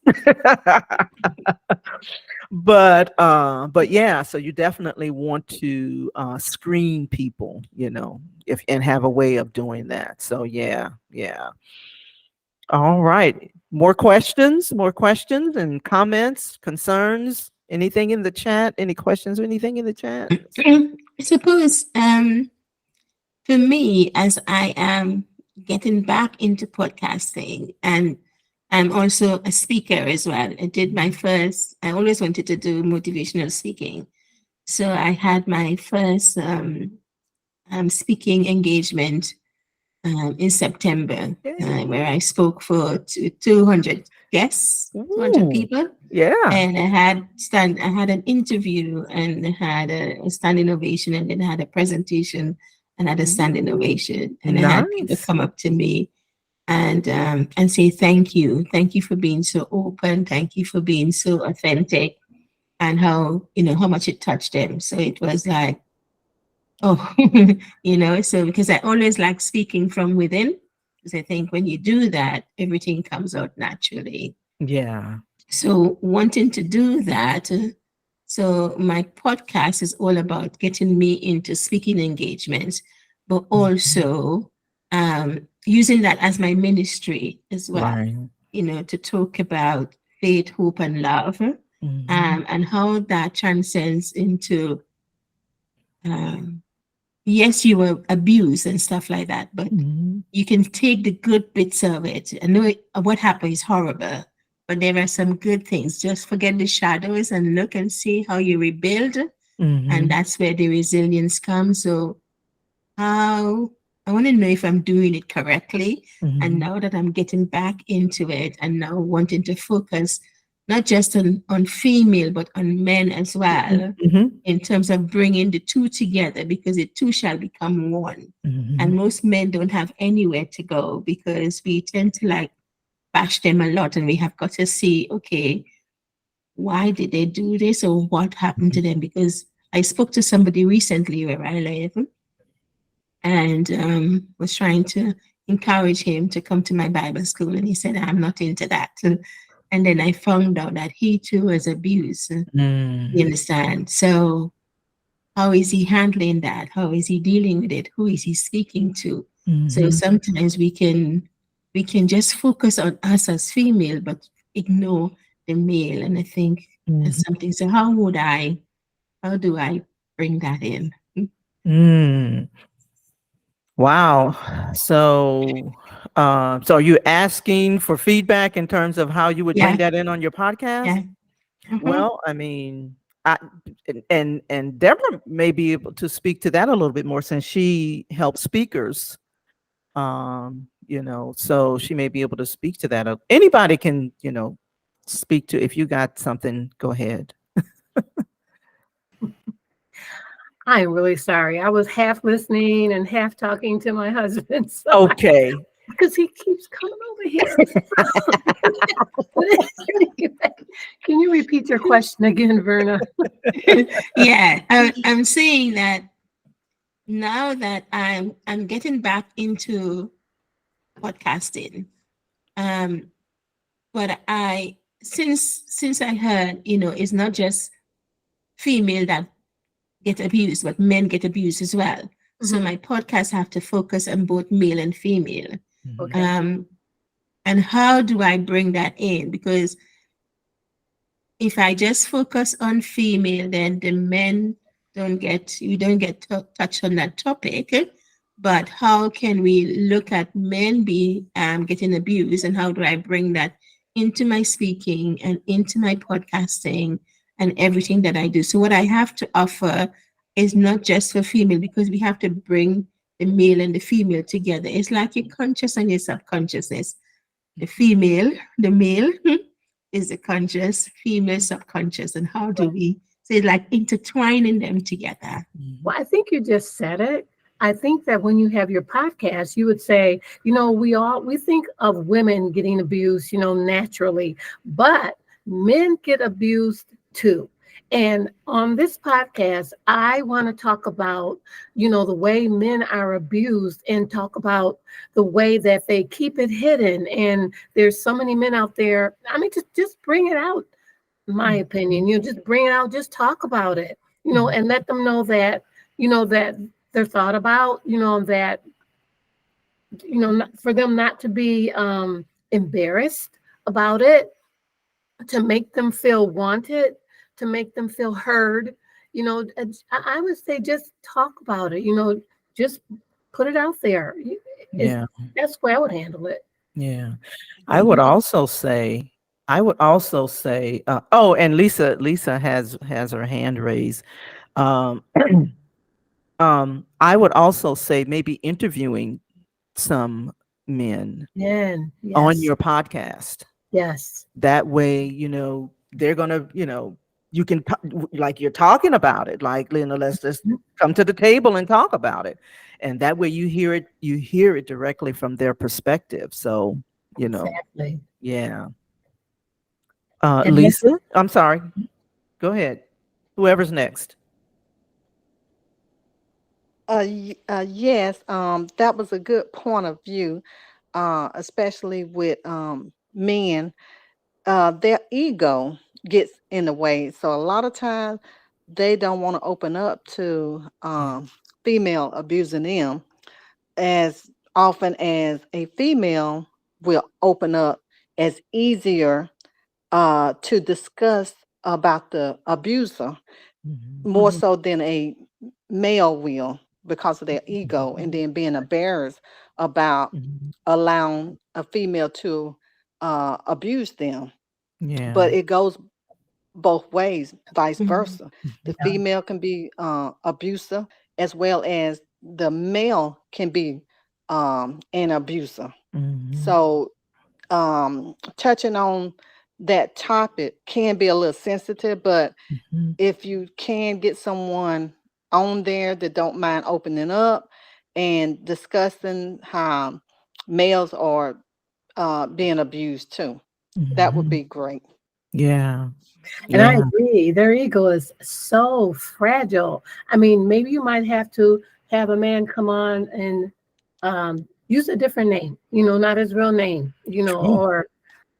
But yeah, so you definitely want to screen people, if and have a way of doing that. So yeah. All right. More questions and comments, concerns, anything in the chat? Any questions or anything in the chat? I suppose for me, as I am getting back into podcasting, and I'm also a speaker as well. I always wanted to do motivational speaking. So I had my first speaking engagement in September, where I spoke for 200 guests, 200 people. Yeah. And I had an interview, and I had a standing ovation, and then I had a presentation and had a standing ovation. And I had people come up to me and say, thank you for being so open, thank you for being so authentic, and how much it touched them. So it was like, oh, so because I always like speaking from within, because I think when you do that, everything comes out naturally. Yeah. So wanting to do that, so my podcast is all about getting me into speaking engagements, but also using that as my ministry as well, right. To talk about faith, hope, and love, and how that transcends into, yes, you were abused and stuff like that, but you can take the good bits of it. I know what happened is horrible, but there are some good things. Just forget the shadows and look and see how you rebuild. And that's where the resilience comes. So I want to know if I'm doing it correctly. And now that I'm getting back into it, and now wanting to focus not just on female, but on men as well, in terms of bringing the two together, because the two shall become one. And most men don't have anywhere to go, because we tend to bash them a lot, and we have got to see, okay, why did they do this, or what happened to them? Because I spoke to somebody recently where I live, and was trying to encourage him to come to my Bible school, and he said, I'm not into that. And then I found out that he too was abused. You understand? So how is he handling that? How is he dealing with it? Who is he speaking to? So sometimes we can just focus on us as female, but ignore the male. And I think that's something. So how do I bring that in? Wow. So are you asking for feedback in terms of how you would bring that in on your podcast? Yeah. Well, I mean, and Deborah may be able to speak to that a little bit more, since she helps speakers. So she may be able to speak to that. Anybody can, speak to. If you got something, go ahead. I'm really sorry. I was half listening and half talking to my husband. So Okay. because he keeps coming over here. Anyway, can you repeat your question again, Verna? Yeah, I'm saying that now that I'm getting back into podcasting, but I since I heard, it's not just female that get abused, but men get abused as well. So Mhm. my podcast have to focus on both male and female. Okay. And how do I bring that in? Because if I just focus on female, then the men we don't get touched on that topic. But how can we look at men getting abused, and how do I bring that into my speaking and into my podcasting and everything that I do? So what I have to offer is not just for female, because we have to bring the male and the female together. It's like your conscious and your subconsciousness. The male is the conscious, female subconscious, and how do we say, like, intertwining them together? Well, I think you just said it. I think that when you have your podcast, you would say, we think of women getting abused, naturally, but men get abused too. And on this podcast, I want to talk about, the way men are abused, and talk about the way that they keep it hidden. And there's so many men out there. I mean, just bring it out, in my opinion. Just bring it out, just talk about it, and let them know that, that they're thought about, that, for them not to be embarrassed about it, to make them feel wanted, to make them feel heard. I would say just talk about it, just put it out there. Yeah. That's the way I would handle it. Yeah. I would also say, oh, and Lisa has her hand raised. Um, I would also say maybe interviewing some men Man, on yes, your podcast. yes. That way, they're gonna, you can like you're talking about it, like, let's just come to the table and talk about it, and that way you hear it directly from their perspective. So, Exactly. yeah. And Lisa, I'm sorry. Go ahead. Whoever's next. Yes, that was a good point of view, especially with men. Their ego gets in the way. So a lot of times they don't want to open up to female abusing them as often as a female will open up, as easier to discuss about the abuser more Mhm. so than a male will, because of their ego and then being embarrassed about allowing a female to abuse them. Yeah. But it goes both ways, vice Mhm. versa. The female can be abusive, as well as the male can be an abuser. So touching on that topic can be a little sensitive, but if you can get someone on there that don't mind opening up and discussing how males are being abused too, that would be great. Yeah. And I Yeah. agree, their ego is so fragile. I mean, maybe you might have to have a man come on and use a different name, not his real name,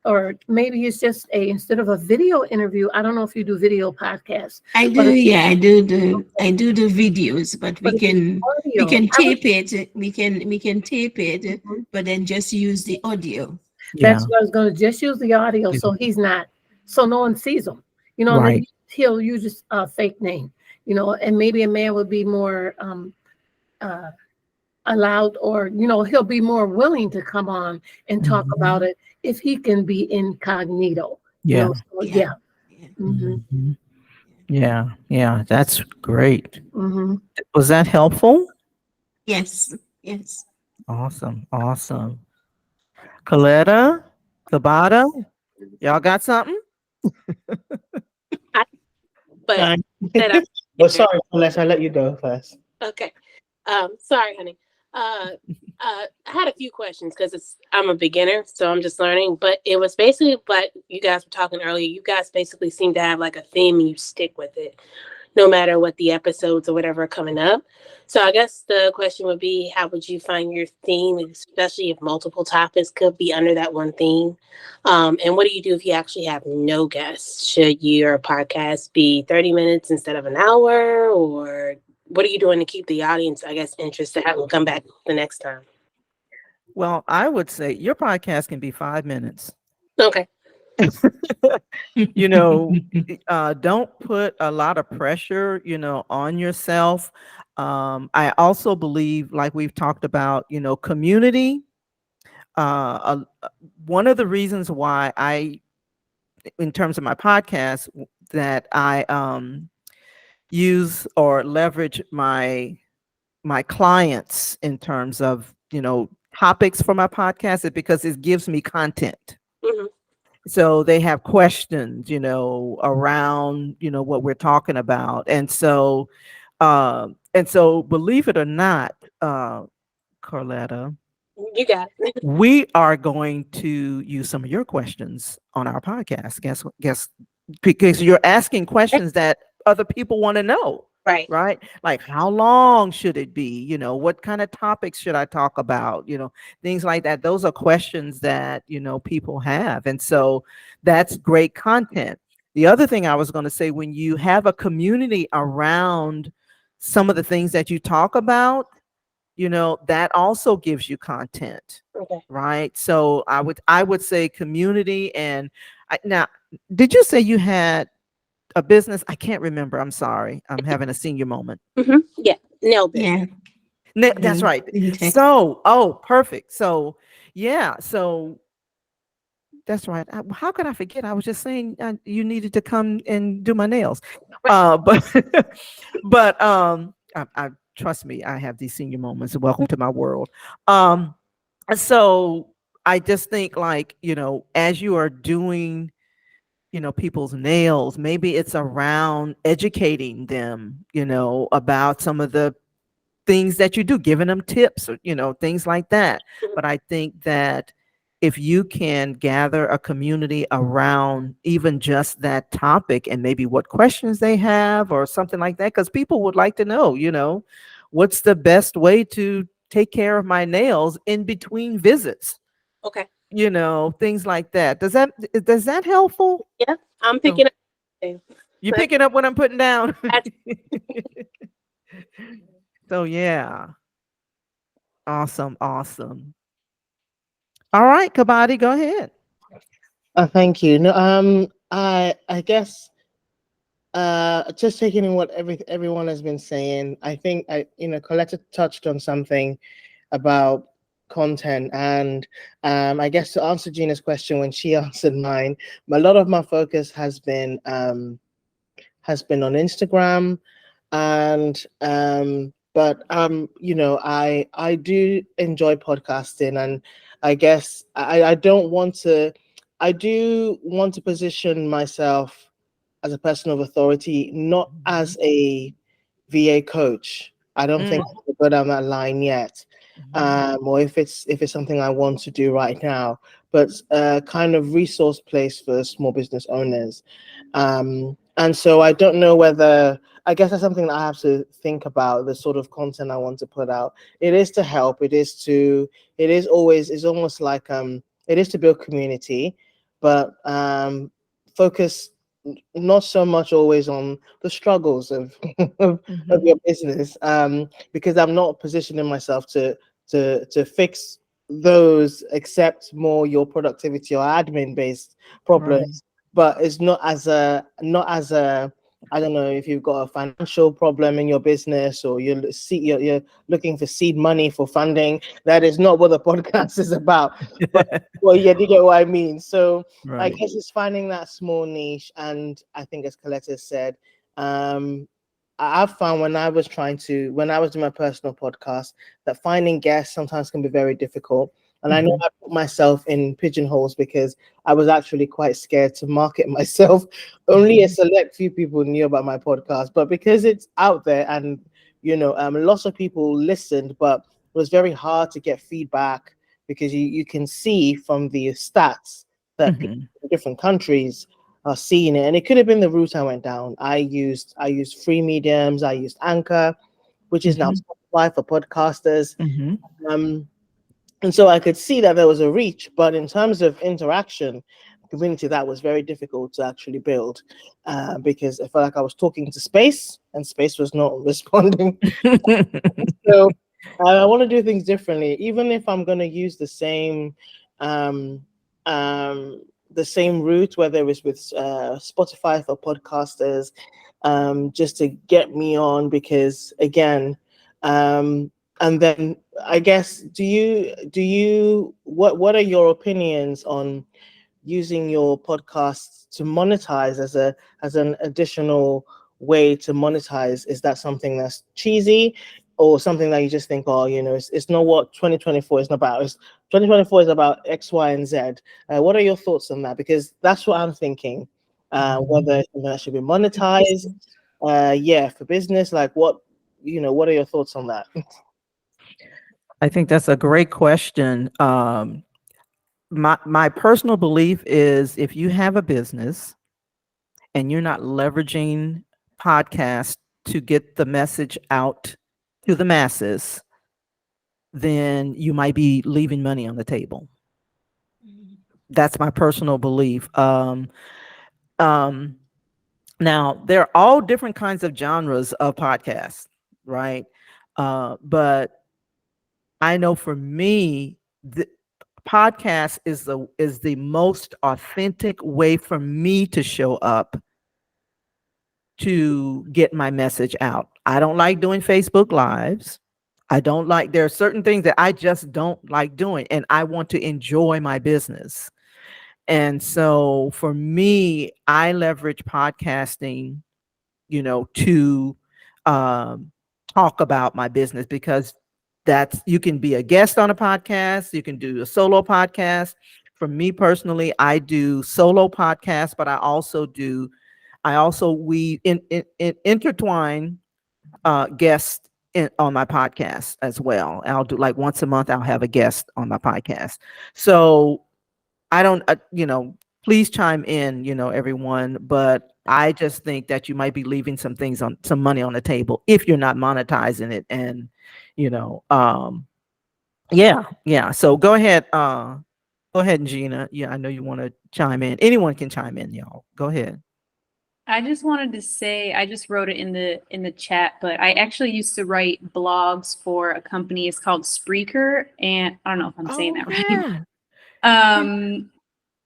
or maybe it's just instead of a video interview. I don't know if you do video podcasts, I do, but it's yeah, I do the videos, but we but it's audio. can tape it. We can tape it, Mhm. but then just use the audio. Yeah. That's what I was going to just use the audio, so he's not, so no one sees him, and then Right. he'll use a fake name, and maybe a man would be more uh, allowed, or he'll be more willing to come on and talk about it if he can be incognito. Yeah. So Yeah. yeah. Yeah. Hmm. Yeah. Yeah. That's great. Hmm. Was that helpful? Yes. Yes. Awesome. Awesome. Coletta, Tabata, y'all got something? But Fine. that Oh, sorry, Celeste, I'll let you go first. Okay. Sorry, honey. I had a few questions because I'm a beginner, so I'm just learning. But it was basically like you guys were talking earlier. You guys basically seem to have like a theme and you stick with it, no matter what the episodes or whatever are coming up. So I guess the question would be, how would you find your theme, especially if multiple topics could be under that one theme? And what do you do if you actually have no guests? Should your podcast be 30 minutes instead of an hour, or what are you doing to keep the audience, I guess, interested to have them come back the next time? Well, I would say your podcast can be 5 minutes. Okay. You know, don't put a lot of pressure, on yourself. I also believe, like we've talked about, community. One of the reasons why in terms of my podcast, that I use or leverage my clients in terms of topics for my podcast is because it gives me content. Hmm. So they have questions, around, what we're talking about. And so believe it or not, Carletta, You got it. we are going to use some of your questions on our podcast. Guess because you're asking questions that other people want to know. Right. Right? Like, how long should it be? What kind of topics should I talk about? Things like that. Those are questions that, people have. And so that's great content. The other thing I was going to say, when you have a community around some of the things that you talk about, that also gives you content. Okay. Right? So I would say community. And now, did you say you had a business? I can't remember. I'm sorry. I'm having a senior moment. Mm-hmm. Yeah. Nailed it. Yeah. That's right. Okay. So, perfect. So, yeah. So that's right. How could I forget? I was just saying you needed to come and do my nails. But, I trust me. I have these senior moments. Welcome to my world. So I just think, like, as you are doing people's nails, maybe it's around educating them, about some of the things that you do, giving them tips or, things like that. But I think that if you can gather a community around even just that topic and maybe what questions they have or something like that, because people would like to know, what's the best way to take care of my nails in between visits, Okay. things like that. Is that helpful? Yeah. I'm picking up. You picking up what I'm putting down? That's- So yeah. Awesome. All right, Kabadi, go ahead. Thank you. No, I guess just taking in what everyone has been saying, I think Coletta touched on something about content, and I guess to answer Gina's question when she answered mine, a lot of my focus has been on Instagram, and but I do enjoy podcasting, and I guess I don't want to. I do want to position myself as a person of authority, not as a VA coach. I don't think I've got down that line yet, or if it's something I want to do right now, but kind of resource place for small business owners. And so I don't know whether, I guess that's something that I have to think about, the sort of content I want to put out. It is to help. It's almost like it is to build community, but focus not so much always on the struggles of of your business, because I'm not positioning myself to fix those, except more your productivity or admin based problems. But it's not as a I don't know, if you've got a financial problem in your business, or you're looking for seed money for funding. That is not what the podcast is about. But well, yeah, you get what I mean. So I guess it's finding that small niche, and I think, as Coletta said, I've found when I was doing my personal podcast, that finding guests sometimes can be very difficult. And I know I put myself in pigeonholes because I was actually quite scared to market myself. Only a select few people knew about my podcast, but because it's out there and, lots of people listened, but it was very hard to get feedback because you can see from the stats that people in different countries are seeing it. And it could have been the route I went down. I used free mediums. I used Anchor, which is now Spotify for podcasters. And so I could see that there was a reach, but in terms of interaction, community, that was very difficult to actually build because I felt like I was talking to space and space was not responding. So I want to do things differently, even if I'm going to use the same route, whether it's with Spotify for podcasters, just to get me on, because again, and then I guess, what are your opinions on using your podcast to monetize as an additional way to monetize? Is that something that's cheesy, or something that you just think, oh, it's not what 2024 is about? 2024 is about X, Y, and Z. What are your thoughts on that? Because that's what I'm thinking. Whether that should be monetized, for business. Like, what are your thoughts on that? I think that's a great question. My personal belief is, if you have a business and you're not leveraging podcasts to get the message out to the masses, then you might be leaving money on the table. That's my personal belief. Now, there are all different kinds of genres of podcasts, right? But I know for me, the podcast is the most authentic way for me to show up to get my message out. I don't like doing Facebook Lives. There are certain things that I just don't like doing, and I want to enjoy my business. And so for me, I leverage podcasting, to talk about my business, because you can be a guest on a podcast, you can do a solo podcast. For me personally, I do solo podcasts, but we intertwine guests on my podcast as well. I'll do, like, once a month, I'll have a guest on my podcast. So I don't, please chime in, everyone, but I just think that you might be leaving some money on the table if you're not monetizing it. And, yeah. So go ahead, Gina. Yeah, I know you want to chime in. Anyone can chime in, y'all. Go ahead. I just wanted to say, I just wrote it in the chat, but I actually used to write blogs for a company. It's called Spreaker, and I don't know if I'm saying that right.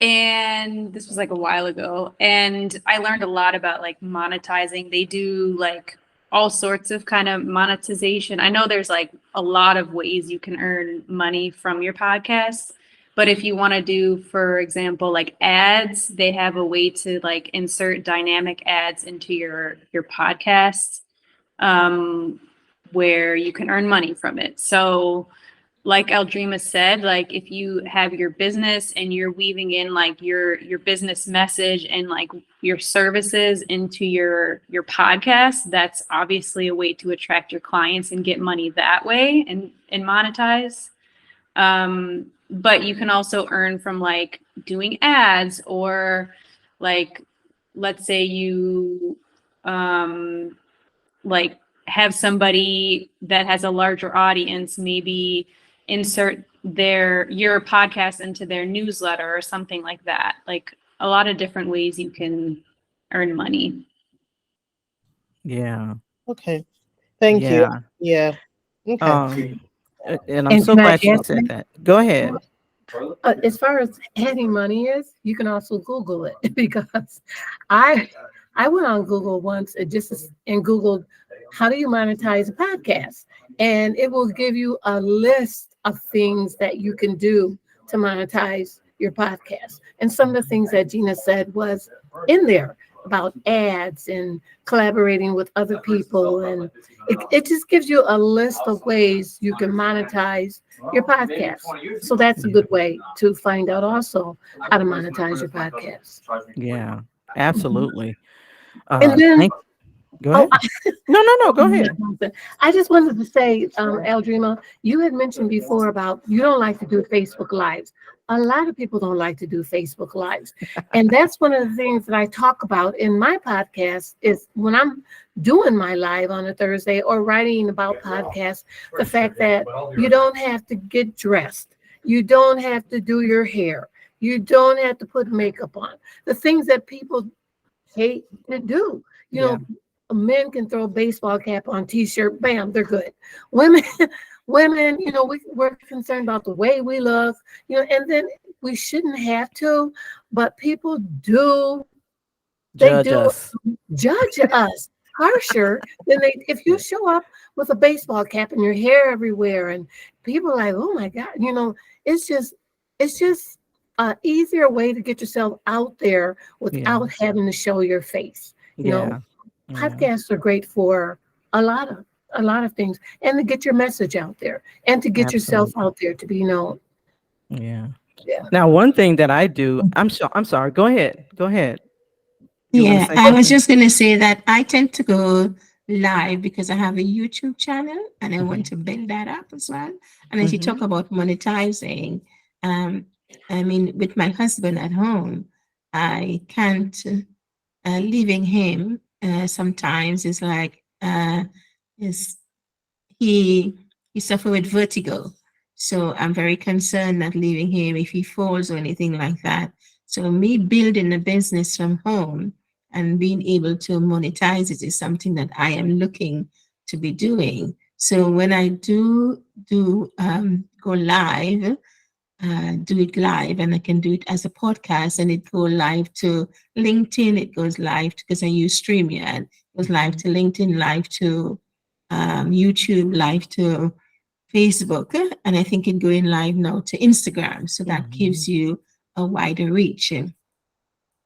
And this was like a while ago, and I learned a lot about like monetizing. They do like all sorts of kind of monetization. I know there's like a lot of ways you can earn money from your podcast, but if you want to do, for example, like ads, they have a way to like insert dynamic ads into your podcast, where you can earn money from it. So like Aldreama said, like if you have your business and you're weaving in like your business message and like your services into your podcast, that's obviously a way to attract your clients and get money that way and monetize. But you can also earn from like doing ads, or like, let's say you like have somebody that has a larger audience, maybe insert your podcast into their newsletter or something like that. Like a lot of different ways you can earn money. Yeah. Okay. Thank you. Yeah. Okay. And I'm And so can I glad you add said that. Go ahead. As far as adding money is, you can also Google it, because I went on Google once and Googled how do you monetize a podcast, and it will give you a list of things that you can do to monetize your podcast. And some of the things that Gina said was in there, about ads and collaborating with other people. And it just gives you a list of ways you can monetize your podcast. So that's a good way to find out also how to monetize your podcast. Yeah, absolutely. And then, Thank Go oh, ahead. No, go ahead. I just wanted to say, Aldreama, you had mentioned before about you don't like to do Facebook Lives. A lot of people don't like to do Facebook Lives. And that's one of the things that I talk about in my podcast is when I'm doing my live on a Thursday or writing about podcasts, the fact that you don't have to get dressed. You don't have to do your hair. You don't have to put makeup on. The things that people hate to do. You know, men can throw a baseball cap on, t-shirt, bam, they're good. Women, women, you know, we're concerned about the way we look, you know, and then we shouldn't have to, but people do. They Judge do us. judge us harsher than they if you show up with a baseball cap and your hair everywhere, and people are like, oh my God, you know, it's just a easier way to get yourself out there without having to show your face. You know, podcasts are great for a lot of things, and to get your message out there and to get yourself out there to be known. Yeah. Yeah. Now, one thing that I do, I'm sorry. Go ahead. Go ahead. You want to Yeah, say I was something? just going to say that I tend to go live because I have a YouTube channel and I want to build that up as well. And as you talk about monetizing, I mean, with my husband at home, I can't, leaving him sometimes is like, is he suffer with vertigo. So I'm very concerned not leaving him if he falls or anything like that. So me building a business from home and being able to monetize it is something that I am looking to be doing. So when I do go live, do it live, and I can do it as a podcast, and it go live to LinkedIn. It goes live because I use StreamYard. It goes live to LinkedIn, live to YouTube, live to Facebook, and I think it going live now to Instagram. So that gives you a wider reach. And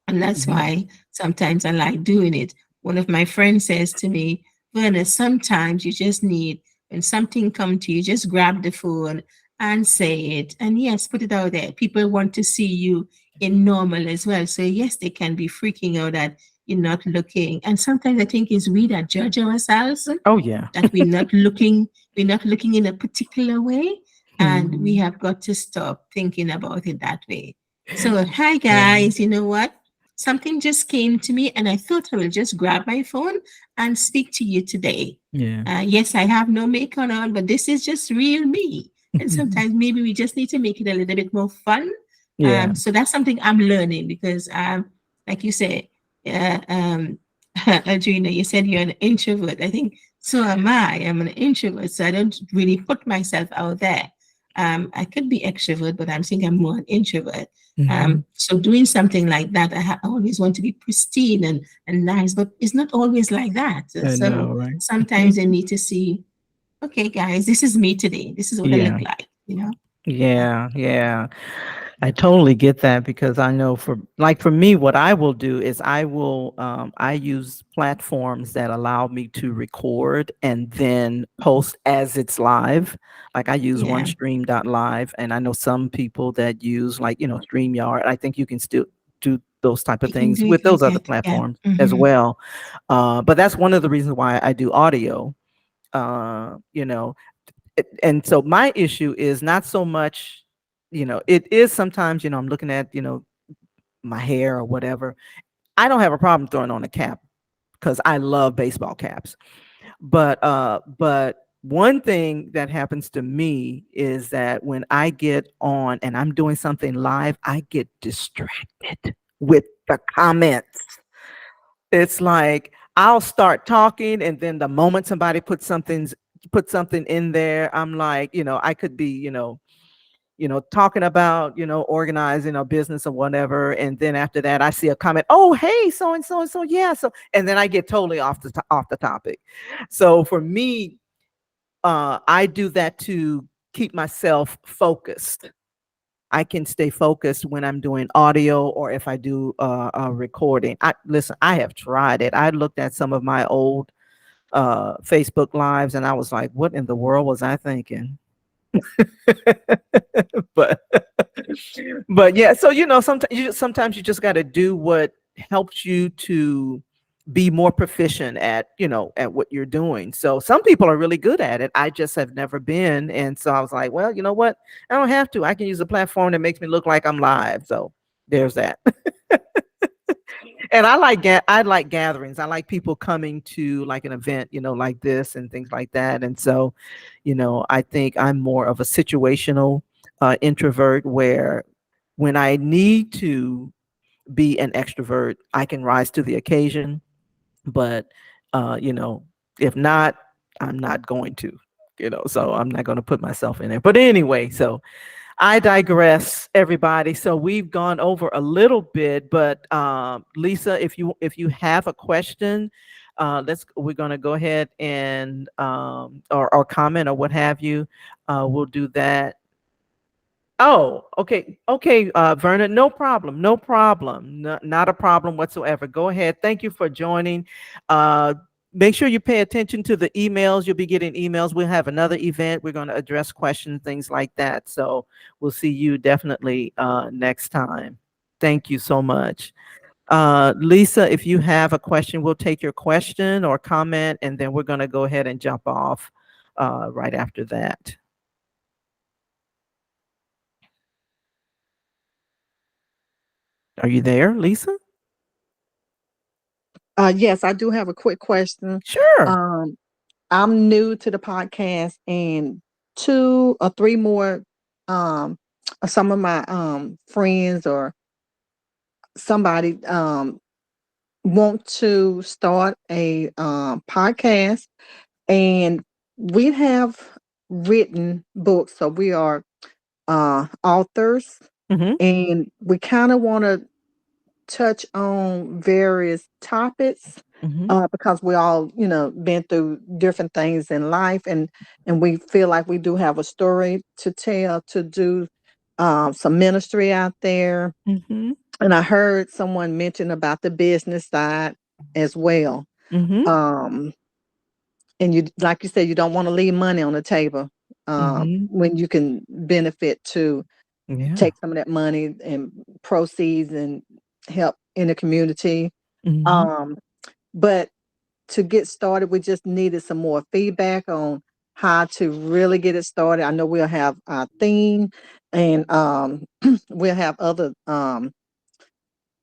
that's why sometimes I like doing it. One of my friends says to me, Verna, sometimes you just need, when something comes to you, just grab the phone and say it. And yes, put it out there. People want to see you in normal as well. So yes, they can be freaking out that you're not looking. And sometimes I think it's we that judge ourselves. Oh, yeah. That we're not looking in a particular way. And we have got to stop thinking about it that way. So hi guys, you know what? Something just came to me and I thought I will just grab my phone and speak to you today. Yeah. Yes, I have no makeup on, but this is just real me. And sometimes maybe we just need to make it a little bit more fun. Yeah. So that's something I'm learning because, like you said, Adrina, you said you're an introvert. I think so am I. I'm an introvert, so I don't really put myself out there. I could be extrovert, but I'm saying I'm more an introvert. So doing something like that, I always want to be pristine and nice, but it's not always like that. I So know, right? sometimes I need to see, okay, guys, this is me today. This is what I Yeah. look like, you know? Yeah. I totally get that because I know for me, what I will do is I use platforms that allow me to record and then post as it's live. Like I use Yeah. OneStream.live, and I know some people that use StreamYard. I think you can still do those type of You can things do with it those like other that, yeah. platforms as well. But that's one of the reasons why I do audio. You know, and so my issue is not so much, it is sometimes, I'm looking at, my hair or whatever. I don't have a problem throwing on a cap because I love baseball caps. But one thing that happens to me is that when I get on and I'm doing something live, I get distracted with the comments. It's like I'll start talking, and then the moment somebody put something in there, I'm like, I could be, talking about, organizing a business or whatever, and then after that, I see a comment. Oh, hey, so and so and so, yeah. So, and then I get totally off the topic. So for me, I do that to keep myself focused. I can stay focused when I'm doing audio or if I do a recording. Listen, I have tried it. I looked at some of my old Facebook lives and I was like, what in the world was I thinking? but but yeah, so sometimes you just got to do what helps you to be more proficient at at what you're doing. So some people are really good at it. I just have never been, and so I was like, well, you know what, I don't have to. I can use a platform that makes me look like I'm live. So there's that. And I like gatherings. I like people coming to like an event, like this and things like that. And so, I think I'm more of a situational introvert, where when I need to be an extrovert, I can rise to the occasion. But if not, I'm not going to, so I'm not going to put myself in there. But anyway, so I digress, everybody. So we've gone over a little bit, but Lisa, if you have a question, we're going to go ahead and or comment or what have you. We'll do that. Oh, okay. Okay, Verna, no problem. No problem. Not a problem whatsoever. Go ahead. Thank you for joining. Make sure you pay attention to the emails. You'll be getting emails. We'll have another event. We're going to address questions, things like that. So we'll see you definitely next time. Thank you so much. Lisa, if you have a question, we'll take your question or comment, and then we're going to go ahead and jump off right after that. Are you there, Lisa? Yes, I do have a quick question. Sure. I'm new to the podcast, and 2 or 3 more some of my friends or somebody want to start a podcast, and we have written books, so we are authors, Mhm. and we kind of want to touch on various topics Mhm. because we all, been through different things in life, and we feel like we do have a story to tell, to do some ministry out there. Mhm. And I heard someone mention about the business side as well. Mhm. Um, and you, like you said, you don't want to leave money on the table Mhm. when you can benefit to Yeah. take some of that money and proceeds and help in the community. Mhm. Um, but to get started, we just needed some more feedback on how to really get it started. I know we'll have our theme, and we'll have other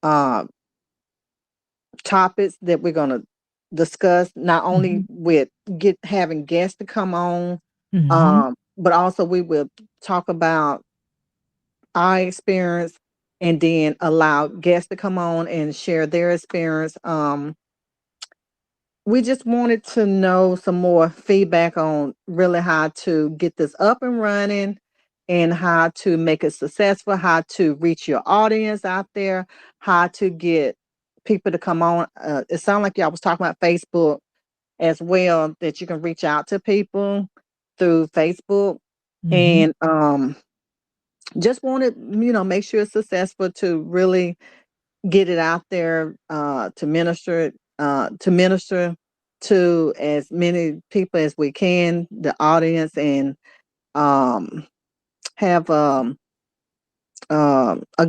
uh, topics that we're going to discuss, not only Mhm. with having guests to come on, Mhm. but also we will talk about our experience, and then allow guests to come on and share their experience. We just wanted to know some more feedback on really how to get this up and running, and how to make it successful, how to reach your audience out there, how to get people to come on. It sounded like y'all was talking about Facebook as well, that you can reach out to people through Facebook. Mhm. And just wanted, make sure it's successful, to really get it out there, to minister to as many people as we can, the audience, and um, have a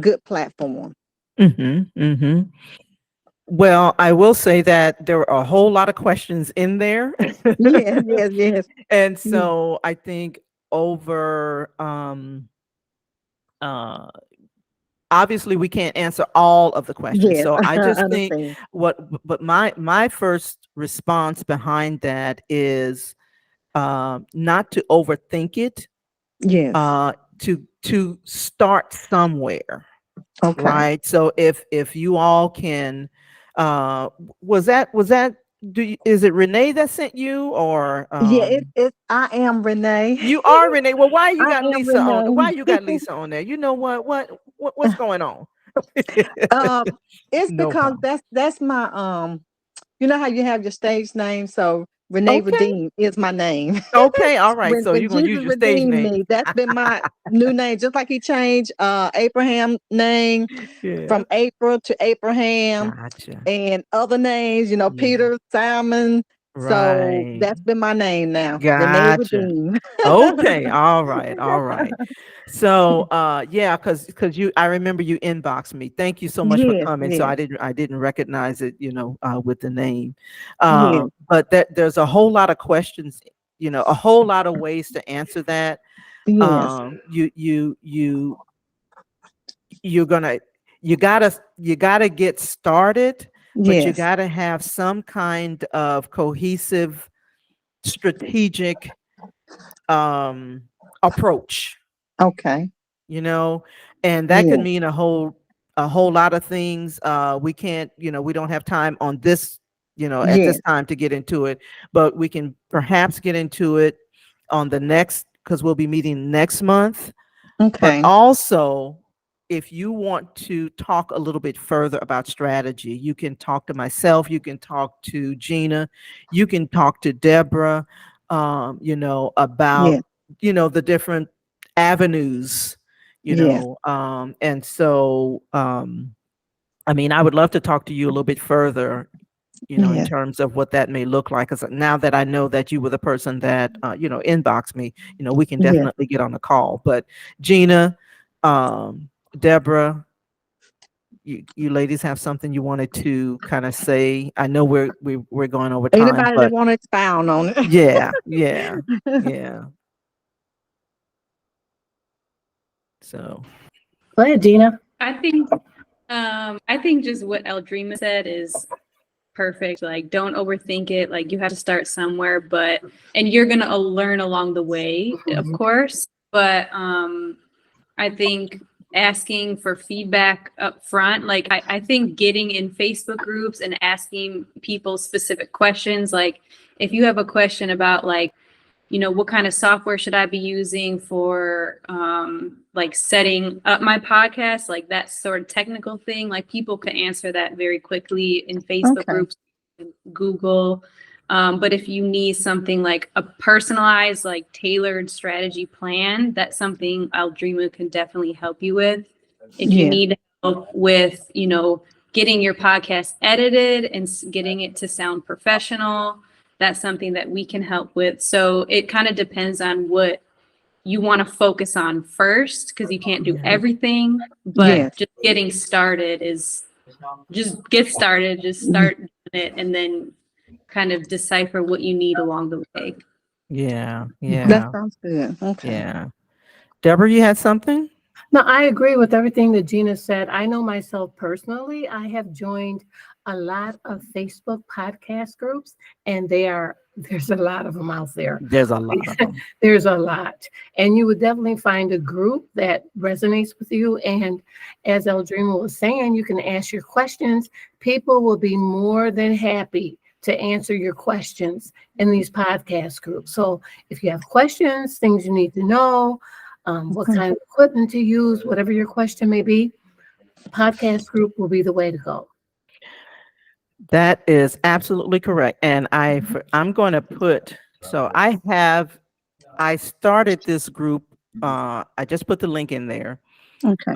good platform. Mhm. Mhm. Well, I will say that there are a whole lot of questions in there. Yes, yes, yes. And Mm. so I think over uh obviously we can't answer all of the questions. Yes, So I I just think understand. but my first response behind that is not to overthink it, Yes. to start somewhere, Okay. right? So if you all can, uh was that is it Renee that sent you, or Yeah, I am Renee. you are Renee? Well, I am why Renee. you got Lisa on there? You know what's going on? It's No because problem. that's my you know how you have your stage name, so Renee Okay. Redeem is my name. Okay. All right. So When you're going to use Jesus your stage redeemed name. me, that's been my new name. Just like he changed Abraham name Yeah. from April to Abraham Gotcha. and other names, Yeah. Peter, Simon. So Right. that's been my name now. Renee Gotcha. Redeem. Okay. All right. All right. So yeah, because I remember you inboxed me. Thank you so much for Yes, coming. So yes, I didn't recognize it, with the name. yes, But there's a whole lot of questions, a whole lot of ways to answer that. yes, You're gonna you gotta get started, but you yes. gotta have some kind of cohesive, strategic approach, Okay. you know, and that could Yes, mean a whole lot of things. We can't, we don't have time on this, at yes. this time to get into it, but we can perhaps get into it on the next, because we'll be meeting next month. But Okay. also, if you want to talk a little bit further about strategy, you can talk to myself, you can talk to Gina, you can talk to Deborah, about, Yes, the different avenues, yes, and so, I mean, I would love to talk to you a little bit further, in yes, terms of what that may look like. Because now that I know that you were the person that, inboxed me, we can yes. definitely get on the call. But Gina, um, Deborah, you ladies have something you wanted to kind of say? I know we're going over time, Anybody that but want to expound on yeah, yeah, it? yeah. So Go ahead, Gina. I think just what Eldrima said is perfect. Like, don't overthink it. Like, you have to start somewhere, and you're gonna learn along the way, of course. But I think asking for feedback up front, like I think getting in Facebook groups and asking people specific questions, like if you have a question about like, what kind of software should I be using for like setting up my podcast, like that sort of technical thing, like people can answer that very quickly in Facebook Okay. groups, Google. But if you need something like a personalized, like tailored strategy plan, that's something Aldreama can definitely help you with. If you Yeah. need help with, getting your podcast edited and getting it to sound professional, that's something that we can help with. So it kind of depends on what you want to focus on first, because you can't do yeah, everything, but Yes. just getting started is just get started, just start doing it, and then kind of decipher what you need along the way. yeah, That yeah, sounds good. Okay. yeah. Deborah, you had something? No, I agree with everything that Gina said. I know myself personally, I have joined a lot of Facebook podcast groups, and there's a lot of them out there. There's a lot of them. There's a lot. And you would definitely find a group that resonates with you. And as Eldreama was saying, you can ask your questions. People will be more than happy to answer your questions in these podcast groups. So if you have questions, things you need to know, what kind of equipment to use, whatever your question may be, podcast group will be the way to go. That is absolutely correct. And I'm going to put, so I started this group. I just put the link in there. Okay.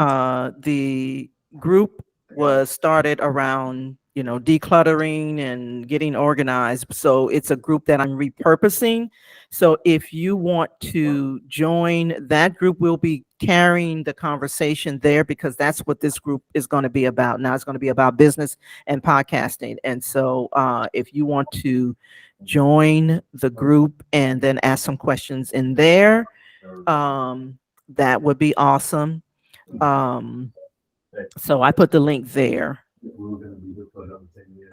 The group was started around, decluttering and getting organized. So it's a group that I'm repurposing. So if you want to join that group, we'll be carrying the conversation there, because that's what this group is going to be about. Now it's going to be about business and podcasting. And so if you want to join the group and then ask some questions in there, that would be awesome. So I put the link there.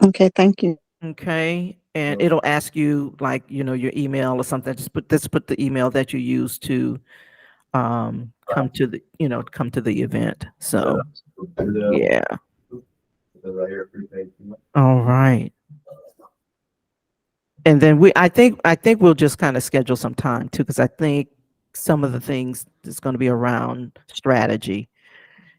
Okay. Thank you. Okay. And it'll ask you like, your email or something. Just put the email that you use to come to the event. So yeah. All right. And then I think we'll just kind of schedule some time too, because I think some of the things is going to be around strategy,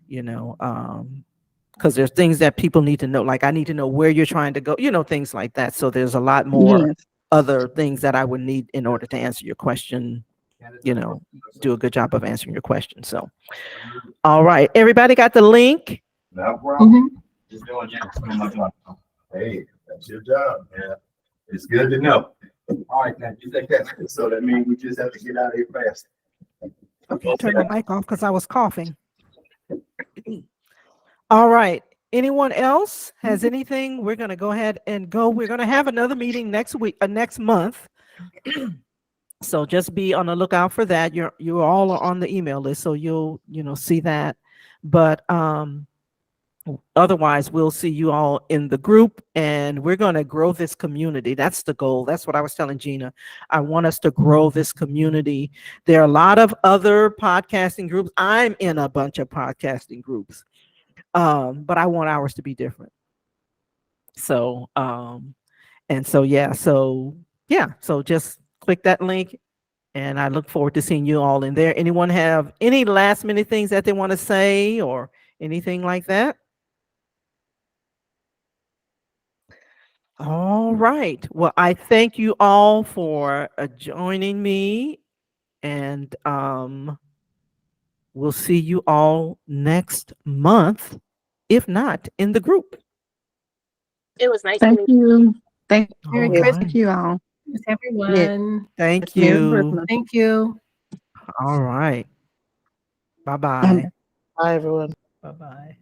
because there's things that people need to know. Like I need to know where you're trying to go, things like that. So there's a lot more Yes. other things that I would need in order to answer your question, do a good job of answering your question. So, all right, everybody got the link? No problem. Mhm. Just doing that. Hey, that's your job, man. It's good to know. All right, now you take that. So that means we just have to get out of here fast. Okay, turn my mic off because I was coughing. All right. Anyone else has anything? We're going to go ahead and go. We're going to have another meeting next week, next month. So just be on the lookout for that. You all are on the email list, so you'll see that. But otherwise, we'll see you all in the group, and we're going to grow this community. That's the goal. That's what I was telling Gina. I want us to grow this community. There are a lot of other podcasting groups. I'm in a bunch of podcasting groups, but I want ours to be different. So, so just click that link, and I look forward to seeing you all in there. Anyone have any last minute things that they want to say or anything like that? All right. Well, I thank you all for joining me, and we'll see you all next month, if not in the group. It was nice to Thank meet you. Thank Merry All you. right. Thank you all. Christmas, everyone. Thank Merry you. Christmas. Thank you. All right. Bye-bye. Bye, everyone. Bye-bye.